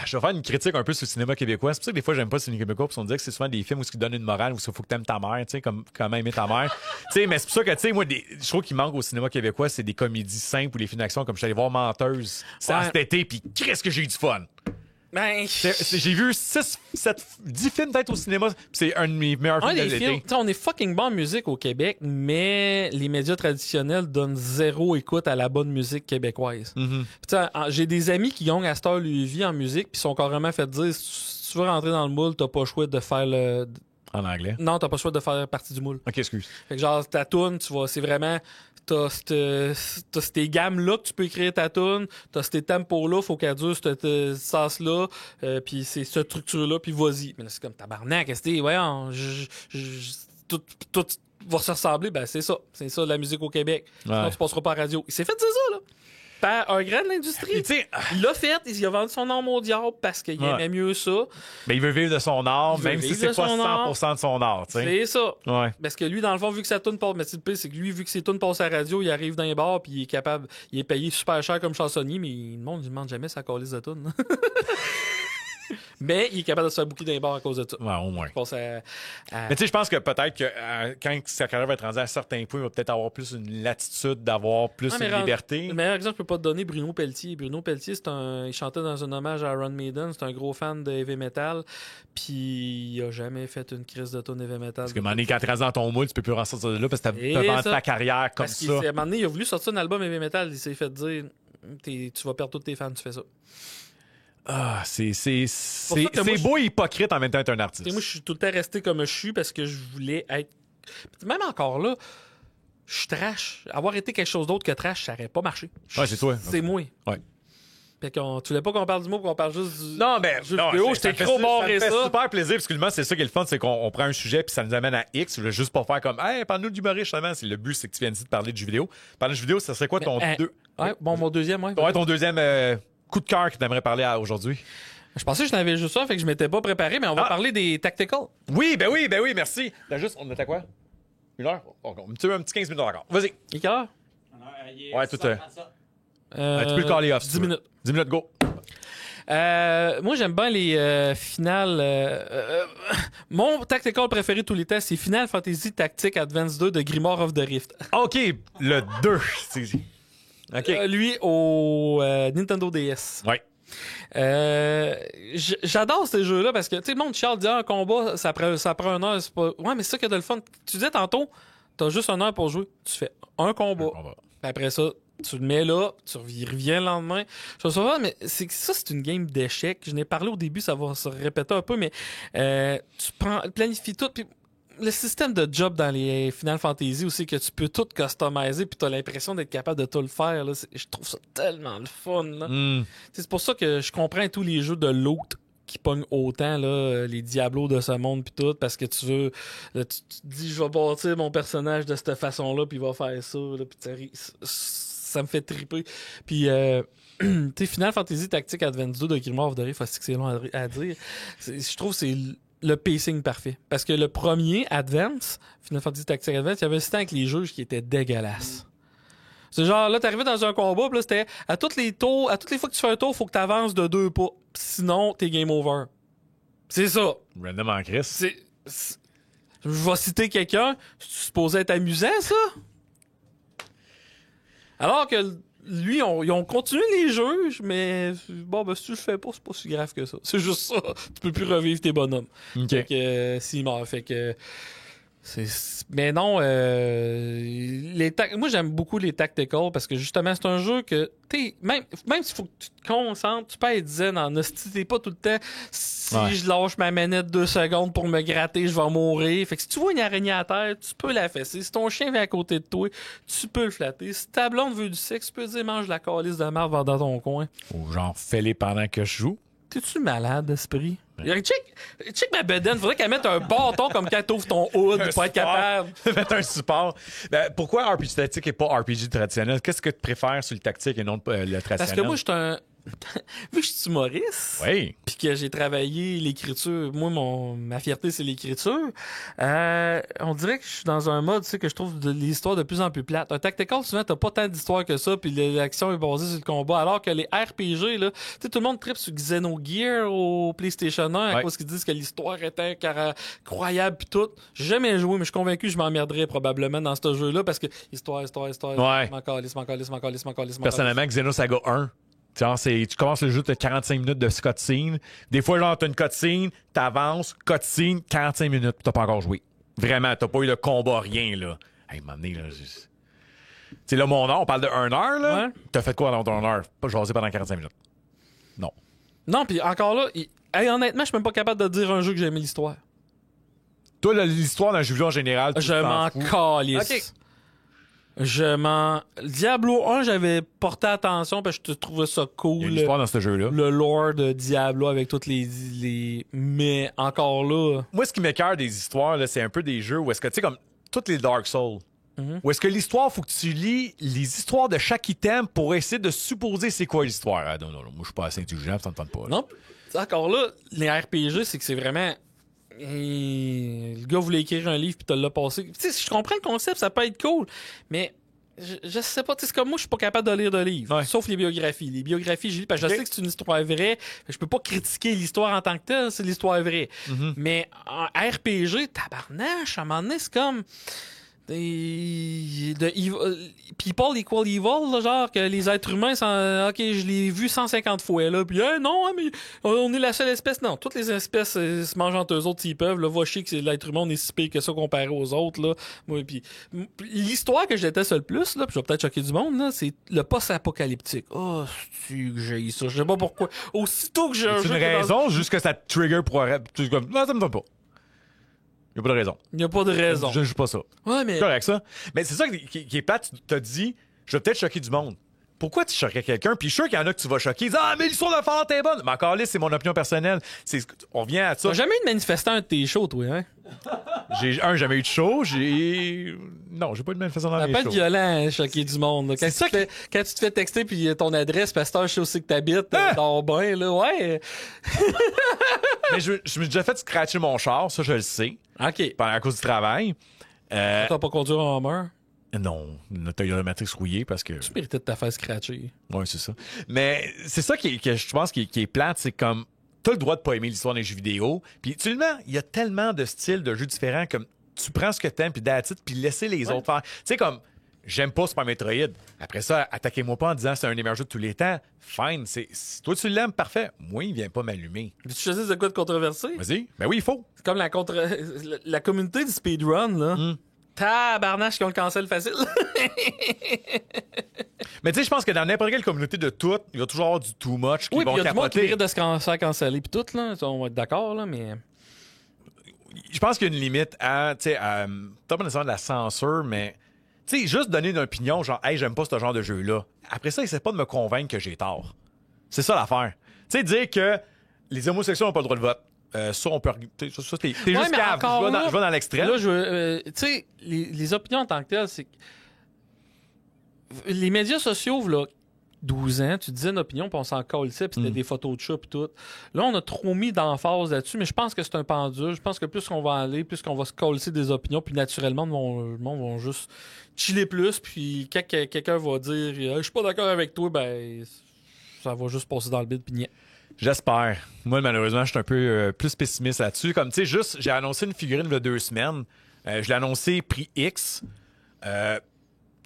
Je vais faire une critique un peu sur le cinéma québécois. C'est pour ça que des fois, j'aime pas le cinéma québécois, parce qu'on dirait que c'est souvent des films où ils donnent une morale, où il faut que t'aimes ta mère, tu sais, comme comment aimer ta mère. Tu sais, mais c'est pour ça que, tu sais, moi, je trouve qu'il manque au cinéma québécois, c'est des comédies simples ou des films d'action, comme je suis allé voir Menteuse cet été, puis qu'est-ce que j'ai eu du fun! Ben, j'ai vu 10 films peut-être au cinéma, pis c'est un de mes meilleurs films de l'été. On est fucking bon en musique au Québec, mais les médias traditionnels donnent zéro écoute à la bonne musique québécoise. J'ai des amis qui ont à cette heure vie en musique, puis sont carrément fait dire si tu veux rentrer dans le moule, t'as pas le choix de faire le. En anglais? Non, t'as pas le choix de faire partie du moule. Ok, excuse. Fait que genre, ta toune, tu vois, c'est vraiment. T'as ces gammes-là que tu peux écrire ta toune, t'as ces tempos-là, faut qu'elle dure ce sens-là, puis c'est cette structure-là, puis vas-y. Mais là, c'est comme tabarnak, qu'est-ce que c'est? Voyons, tout va se ressembler, ben c'est ça. C'est ça, la musique au Québec. Sinon, tu passeras pas à la radio. Il s'est fait dire ça, là. Par un grand de l'industrie. Il l'a fait, il a vendu son âme au diable parce qu'il aimait mieux ça. Mais il veut vivre de son art, même si c'est pas 100% de son art. T'sais. C'est ça. Ouais. Parce que lui, dans le fond, vu que sa toune passe, mais le pire, c'est que lui, vu que ses tunes passent à la radio, il arrive dans les bars puis il est capable, il est payé super cher comme chansonnier, mais le monde ne demande jamais sa calice de tunes. Mais il est capable de se faire boucler dans les bars à cause de ça. Ouais, au moins. Mais tu sais, je pense que peut-être que quand sa carrière va être rendue à un certain point, il va peut-être avoir plus une latitude, d'avoir plus une liberté. Le meilleur exemple, je peux pas te donner Bruno Pelletier. Bruno Pelletier, il chantait dans un hommage à Iron Maiden. C'est un gros fan de heavy metal. Puis il a jamais fait une crise de tune heavy metal. Parce que, quand tu restes dans ton moule, tu peux plus ressortir de là parce que t'as vendu ta carrière comme ça. À un moment donné, il a voulu sortir un album heavy metal. Il s'est fait dire tu vas perdre tous tes fans, tu fais ça. Ah, c'est beau et hypocrite en même temps d'être un artiste. Moi, je suis tout le temps resté comme je suis parce que je voulais être. Même encore là, je suis trash. Avoir été quelque chose d'autre que trash, ça n'aurait pas marché. Ouais, c'est toi. C'est moi. Ouais. Fait tu voulais pas qu'on parle du mot, qu'on parle juste du. Non, mais. vidéo, j'étais trop barré ça. Ça fait super plaisir, parce que le c'est ça qui est le fun, c'est qu'on prend un sujet puis ça nous amène à X, juste pour faire comme, hey, parle-nous du humoriste, justement. Le but, c'est que tu viennes ici de parler de jeux vidéo. Parler de jeux vidéo, ça serait quoi ton mon deuxième, ouais. Ouais, ton deuxième coup de cœur que tu aimerais parler aujourd'hui. Je pensais que je n'avais juste ça, fait que je m'étais pas préparé, mais on va parler des tacticals. Oui, merci. On était quoi? Une heure? On me un petit 15 minutes encore. Vas-y. Et quelle heure? Ouais, tout. Tu peux le caller off. 10 minutes. 10 minutes, go. Moi, j'aime bien les finales. Mon tactical préféré de tous les temps, c'est Final Fantasy Tactics Advance 2 de Grimoire of the Rift. OK, le 2. OK. Lui, au Nintendo DS. Ouais. J'adore ces jeux-là parce que, tu sais, le monde chiale, dit un combat, ça prend 1 heure. C'est pas... Ouais, mais c'est ça qui a de le fun. Tu disais tantôt, t'as juste 1 heure pour jouer. Tu fais un combat. Après ça, tu le mets là, tu reviens le lendemain. Je trouve ça fun, mais c'est une game d'échecs. Je n'ai parlé au début, ça va se répéter un peu, mais tu planifies tout. Puis le système de job dans les Final Fantasy aussi, que tu peux tout customiser puis t'as l'impression d'être capable de tout le faire, là, je trouve ça tellement le fun. Là. C'est pour ça que je comprends tous les jeux de loot qui pognent autant, là, les Diablos de ce monde puis tout, parce que tu veux, là, tu te dis, je vais bâtir mon personnage de cette façon-là puis il va faire ça, là, puis ça me fait triper. Puis, tu sais, Final Fantasy Tactics Advance 2 de Grimoire of the Rift, c'est long à dire. Je trouve que c'est le pacing parfait. Parce que le premier, Advance, Final Fantasy Tactics Advance, il y avait un système avec les juges qui était dégueulasse. C'est genre, là, t'arrivais dans un combat, pis là, c'était à toutes les fois que tu fais un tour, faut que t'avances de 2 pas. Sinon, t'es game over. C'est ça. Random en Chris. Je vais citer quelqu'un. C'est supposé être amusant, ça? Alors que lui, ils ont continué les juges, mais bon, ben, si tu le fais pas, c'est pas si grave que ça. C'est juste ça. Tu peux plus revivre tes bonhommes. OK. Fait que, s'il meurt, fait que... Mais non, moi j'aime beaucoup les tacticals parce que justement c'est un jeu que même s'il faut que tu te concentres, tu peux être zen en hostie, t'es pas tout le temps si je lâche ma manette 2 secondes pour me gratter, je vais mourir. Fait que si tu vois une araignée à terre, tu peux la fesser. Si ton chien vient à côté de toi, tu peux le flatter. Si ta blonde veut du sexe, tu peux dire mange la calice de marde dans ton coin. Ou genre fais-les pendant que je joue. T'es-tu malade d'esprit? Check ma bedaine. Faudrait qu'elle mette un bâton comme quand t'ouvres ton hood pour être capable. Mettre un support. Ben, pourquoi RPG tactique et pas RPG traditionnel? Qu'est-ce que tu préfères sur le tactique et non le traditionnel? Parce que moi, vu que je suis humoriste, Oui. puis que j'ai travaillé l'écriture, moi, ma fierté, c'est l'écriture, on dirait que je suis dans un mode, tu sais, que je trouve l'histoire de plus en plus plate. Un tactical, souvent, t'as pas tant d'histoire que ça, puis l'action est basée sur le combat, alors que les RPG, là, tu sais, tout le monde tripe sur Xenogear au PlayStation 1 à cause qu'ils disent que l'histoire était incroyable pis tout. J'ai jamais joué, mais je suis convaincu que je m'emmerderais probablement dans ce jeu-là, parce que histoire, Ouais. m'en calisse. Personnellement, Xenosaga 1, genre, tu commences le jeu, t'as 45 minutes de cutscene. Des fois, genre, t'as une cutscene, t'avances, cutscene, 45 minutes, pis t'as pas encore joué. Vraiment, t'as pas eu de combat, rien, là. Hey, m'amener, là. Tu sais, là, mon heure, on parle de 1 heure, là. Ouais. T'as fait quoi dans ton heure? Pas jaser pendant 45 minutes. Non. Non, puis encore là, honnêtement, je suis même pas capable de dire un jeu que j'ai aimé l'histoire. Toi, l'histoire d'un jeu vidéo en général, tu Je t'en m'en fous. calisse. Diablo 1, j'avais porté attention parce que je trouvais ça cool. Il y a une histoire dans ce jeu-là. Le lore de Diablo avec toutes les... Mais encore là... Moi, ce qui m'écoeure des histoires, là, c'est un peu des jeux où est-ce que, tu sais, comme toutes les Dark Souls, où est-ce que l'histoire, faut que tu lis les histoires de chaque item pour essayer de supposer c'est quoi l'histoire. Ah, non, moi, je suis pas assez intelligent, ça me tente pas. Là. Non, encore là, les RPG, c'est que c'est vraiment... le gars voulait écrire un livre puis te l'a passé. Tu sais, je comprends le concept, ça peut être cool, mais je sais pas, tu sais, c'est comme moi, je suis pas capable de lire de livres, sauf les biographies. Les biographies, je lis parce que je sais que c'est une histoire vraie, je peux pas critiquer l'histoire en tant que telle, c'est l'histoire vraie. Mais en RPG, tabarnache, à un moment donné, c'est comme... people equal evil, là, genre que les êtres humains sont, ok, je l'ai vu 150 fois là, puis non, mais on est la seule espèce. Non, toutes les espèces se mangent entre eux autres s'ils peuvent. Là, va chier que l'être humain on est si pire que ça comparé aux autres là. Moi, puis l'histoire que je déteste le plus là, puis je vais peut-être choquer du monde là, c'est le post-apocalyptique. Oh, c'est que j'ai ça, je sais pas pourquoi. Aussitôt que j'ai c'est une raison, juste que ça te trigger pour arrêter. Non, ça me donne pas. Il n'y a pas de raison. Il n'y a pas de raison. Je ne joue pas ça. Ouais, mais... C'est correct, ça. Mais c'est ça qui est plate. Tu t'as dit, je vais peut-être choquer du monde. Pourquoi tu choquerais quelqu'un? Puis je suis sûr qu'il y en a que tu vas choquer. Ils disent, mais l'histoire de Fallout est bonne. Mais encore là, c'est mon opinion personnelle. On vient à ça. T'as jamais eu de manifestant un de tes shows, toi, hein? J'ai jamais eu de show. Non, j'ai pas eu de manifestant dans mes shows. Ça peut être violent, hein, choquer du monde. Là. Quand tu te fais texter puis ton adresse, pasteur, je sais aussi que t'habites dans le bain, là, ouais. Mais je me suis déjà fait scratcher mon char, ça, je le sais. OK. À cause du travail. T'as pas conduit en Hummer? Non, une Toyota Matrix rouillée parce que... Tu méritais de te faire scratcher. Ouais, c'est ça. Mais c'est ça que je pense qui est plate, c'est comme... T'as le droit de pas aimer l'histoire des jeux vidéo. Puis, actuellement, il y a tellement de styles de jeux différents comme tu prends ce que t'aimes, puis that's it, puis laisser les autres faire. Tu sais, comme, j'aime pas Super Metroid. Après ça, attaquez-moi pas en disant c'est un des meilleurs jeux de tous les temps. Fine. Si toi, tu l'aimes, parfait. Moi, il vient pas m'allumer. Tu choisis de quoi de controversé? Vas-y. Ben oui, il faut. C'est comme la communauté du speedrun, là. Tabarnache qui ont le cancel facile. Mais tu sais, je pense que dans n'importe quelle communauté de tout, il va toujours avoir du too much qui oui, vont il y a du monde qui capoter. mérite de se faire canceller puis tout, là. On va être d'accord, là, mais... Je pense qu'il y a une limite à, tu sais, pas nécessairement de la censure, mais, tu sais, juste donner une opinion, genre, hey, j'aime pas ce genre de jeu-là. Après ça, essaie pas de me convaincre que j'ai tort. C'est ça l'affaire. Tu sais, dire que les homosexuels n'ont pas le droit de vote. Ça, on peut. T'es juste cave. Je vais dans l'extrême. Là, tu sais, les opinions en tant que telles, c'est. Les médias sociaux, là, 12 ans, tu disais une opinion, puis on s'en colissait, puis c'était des photos de chats, puis tout. Là, on a trop mis d'emphase là-dessus, mais je pense que c'est un pendule. Je pense que plus qu'on va aller, plus qu'on va se colisser des opinions, puis naturellement, le monde va juste chiller plus, puis quand quelqu'un va dire « Je suis pas d'accord avec toi », ben, ça va juste passer dans le bide, puis niais. J'espère. Moi, malheureusement, je suis un peu plus pessimiste là-dessus. Comme, tu sais, j'ai annoncé une figurine il y a 2 semaines. Je l'ai annoncé prix X.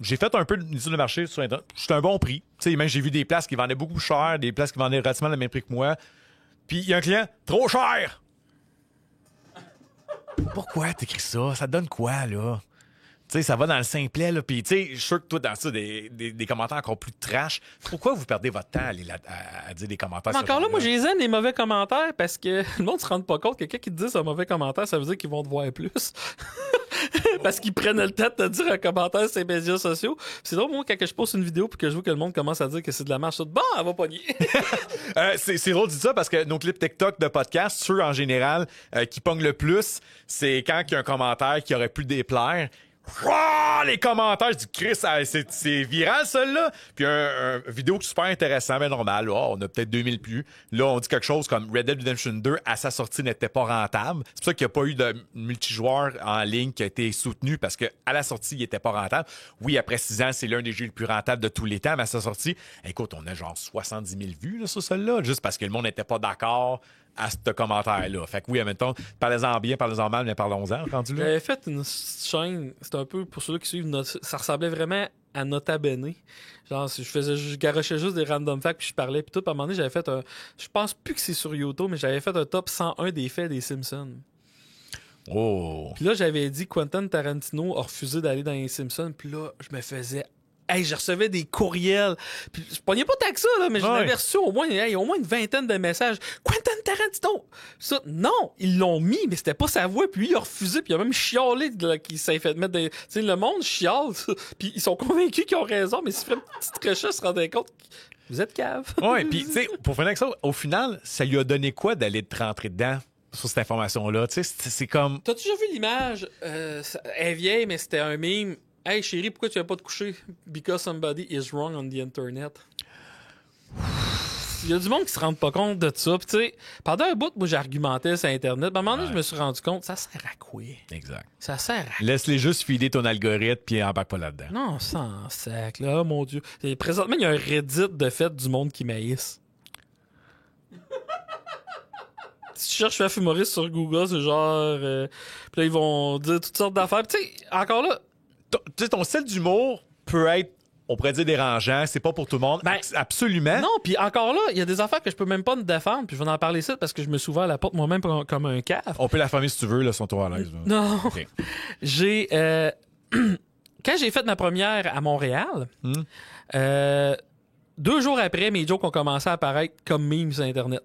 J'ai fait un peu d'étude de marché sur Internet. C'est un bon prix. Tu sais, même j'ai vu des places qui vendaient beaucoup plus cher, des places qui vendaient relativement le même prix que moi. Puis il y a un client, trop cher! Pourquoi t'écris ça? Ça te donne quoi, là? Tu sais, ça va dans le simplet, là. Puis, tu sais, je suis sûr que toi, dans ça, des commentaires encore plus trash. Pourquoi vous perdez votre temps à aller à dire des commentaires? Mais encore là, moi, je les aime, les mauvais commentaires, parce que le monde se rend pas compte que quelqu'un qui te dit un mauvais commentaire, ça veut dire qu'ils vont te voir plus. Parce qu'ils prennent le temps de te dire un commentaire sur les médias sociaux. Puis c'est drôle, moi, quand je poste une vidéo puis que je vois que le monde commence à dire que c'est de la marche, bon, elle va pogner. C'est drôle de dire ça parce que nos clips TikTok de podcast, ceux en général qui pognent le plus, c'est quand il y a un commentaire qui aurait pu déplaire. Les commentaires, je dis, Chris, c'est viral, celle-là. Puis un vidéo super intéressant, mais normal. Oh, on a peut-être 2000 plus. Là, on dit quelque chose comme Red Dead Redemption 2, à sa sortie, n'était pas rentable. C'est pour ça qu'il n'y a pas eu de multijoueur en ligne qui a été soutenu, parce que à la sortie, il n'était pas rentable. Oui, après 6 ans, c'est l'un des jeux les plus rentables de tous les temps, mais à sa sortie, écoute, on a genre 70 000 vues là, sur celle-là, juste parce que le monde n'était pas d'accord à ce commentaire-là. Fait que oui, admettons, parlez-en bien, parlez-en mal, mais parlons-en, rendu là. J'avais fait une chaîne, c'était un peu, pour ceux qui suivent, ça ressemblait vraiment à Nota Bene. Genre, je garochais juste des random facts, puis je parlais, puis tout. Puis à un moment donné, j'avais fait je pense plus que c'est sur YouTube, mais j'avais fait un top 101 des faits des Simpsons. Oh! Puis là, j'avais dit Quentin Tarantino a refusé d'aller dans les Simpsons, puis là, je me faisais... Hey, je recevais des courriels. Puis je pognais pas tant que ça, là, mais j'en avais reçu au moins une vingtaine de messages. Quentin Tarantino! Ça, non! Ils l'ont mis, mais c'était pas sa voix. Puis lui, il a refusé. Puis il a même chialé qu'il s'est fait mettre des... Tu sais, le monde chiale. Puis ils sont convaincus qu'ils ont raison, mais s'ils feraient une petite recherche, ils se rendaient compte que vous êtes cave. Ouais, puis tu sais, pour finir avec ça, au final, ça lui a donné quoi d'aller te rentrer dedans sur cette information-là? Tu sais, c'est comme... T'as déjà vu l'image? Elle est vieille, mais c'était un meme. Hey chérie, pourquoi tu vas pas te coucher? Because somebody is wrong on the internet. Il y a du monde qui se rend pas compte de ça. Puis tu sais, pendant un bout, moi j'argumentais sur Internet. À un moment donné, je me suis rendu compte, ça sert à quoi? Exact. Ça sert à... Laisse-les juste filer ton algorithme puis embarque pas là-dedans. Non, sans sac, là, oh, mon Dieu. Et présentement, il y a un Reddit de fait du monde qui maïsse. Si tu cherches Faf humoriste sur Google, c'est genre... puis là, ils vont dire toutes sortes d'affaires. Tu sais, encore là... Tu sais, ton style d'humour peut être, on pourrait dire, dérangeant. C'est pas pour tout le monde. Ben, absolument. Non, puis encore là, il y a des affaires que je peux même pas me défendre, puis je vais en parler ça parce que je me suis ouvert la porte moi-même comme un cave. On peut la fermer si tu veux, là, sont toi à l'aise. Là. Non. Okay. J'ai... Quand j'ai fait ma première à Montréal, 2 jours après, mes jokes ont commencé à apparaître comme memes sur Internet.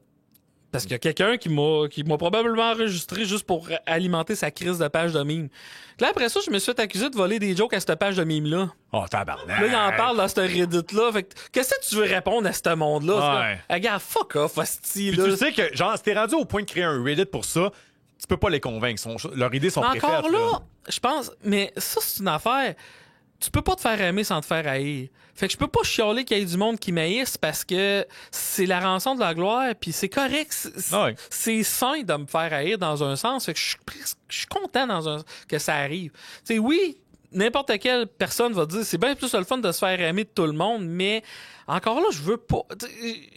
Parce qu'il y a quelqu'un qui m'a probablement enregistré juste pour alimenter sa crise de page de meme. Là, après ça, je me suis fait accuser de voler des jokes à cette page de meme-là. Oh, tabarnak! Là, il en parle dans ce Reddit-là. Fait que, qu'est-ce que tu veux répondre à ce monde-là? Ouais. Regarde, fuck off, hostie, Puis là. tu sais que, genre, si t'es rendu au point de créer un Reddit pour ça, tu peux pas les convaincre. Leurs idées sont préfaites. Encore là, je pense... Mais ça, c'est une affaire... Tu peux pas te faire aimer sans te faire haïr. Fait que je peux pas chialer qu'il y ait du monde qui m'haïsse parce que c'est la rançon de la gloire, puis c'est correct. C'est sain de me faire haïr dans un sens. Fait que je suis content que ça arrive. Tu sais, oui, n'importe quelle personne va dire c'est bien plus le fun de se faire aimer de tout le monde, mais encore là, je veux pas...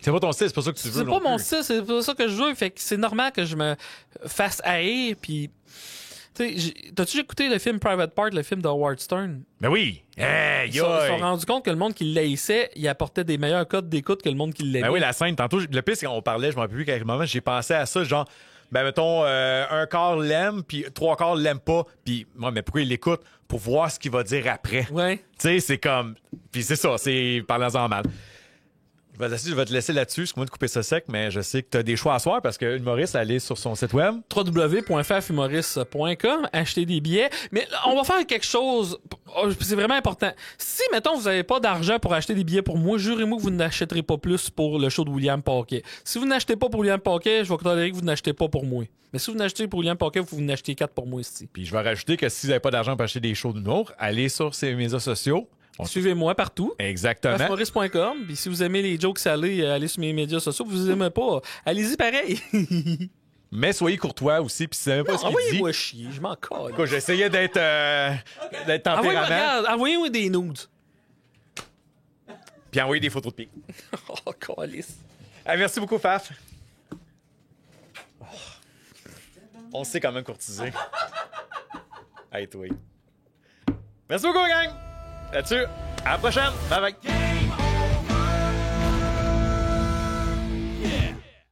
C'est pas ton style, c'est pas ça que tu veux. C'est pas mon style, c'est pas ça que je veux. Fait que c'est normal que je me fasse haïr, puis... T'as-tu écouté le film Private Part, le film de Howard Stern? Ben oui! Hey, Ils se sont rendus compte que le monde qui l'haïssait, il apportait des meilleurs codes d'écoute que le monde qui l'aimait. Ben oui, la scène, tantôt, le pire, c'est qu'on parlait, je m'en rappelle plus qu'à quel moment, j'ai pensé à ça, genre, ben mettons, un quart l'aime, puis 3 quarts l'aime pas, puis moi, mais pourquoi il l'écoute? Pour voir ce qu'il va dire après. Ouais. Tu sais, c'est comme... Puis c'est ça, c'est parlant-en mal. Je vais te laisser là-dessus, excuse-moi de couper ça sec, mais je sais que tu as des choix à soir parce que Humoriste, allez sur son site web. www.fafhumoriste.com, acheter des billets. Mais là, on va faire quelque chose, c'est vraiment important. Si, mettons, vous n'avez pas d'argent pour acheter des billets pour moi, jurez-moi que vous n'achèterez pas plus pour le show de William Paquet. Si vous n'achetez pas pour William Paquet, je vais tolérer que vous n'achetez pas pour moi. Mais si vous n'achetez pour William Paquet, vous n'achetez 4 pour moi ici. Puis je vais rajouter que si vous n'avez pas d'argent pour acheter des shows d'humour, allez sur ses médias sociaux. Suivez-moi partout. Exactement. Fafhumoriste.com. Puis si vous aimez les jokes salés, allez sur mes médias sociaux. Vous aimez pas, allez-y pareil. Mais soyez courtois aussi. Puis si vous savez pas ce qu'il dit... Envoyez-moi chier, je m'en colle. J'essayais d'être tempérament. Envoyez-moi des nudes. Puis envoyez des photos de pique. Oh, calice. Merci beaucoup, Faf. On sait quand même courtiser. Hey, toi. Merci beaucoup, gang! Là-dessus, à la prochaine! Bye bye!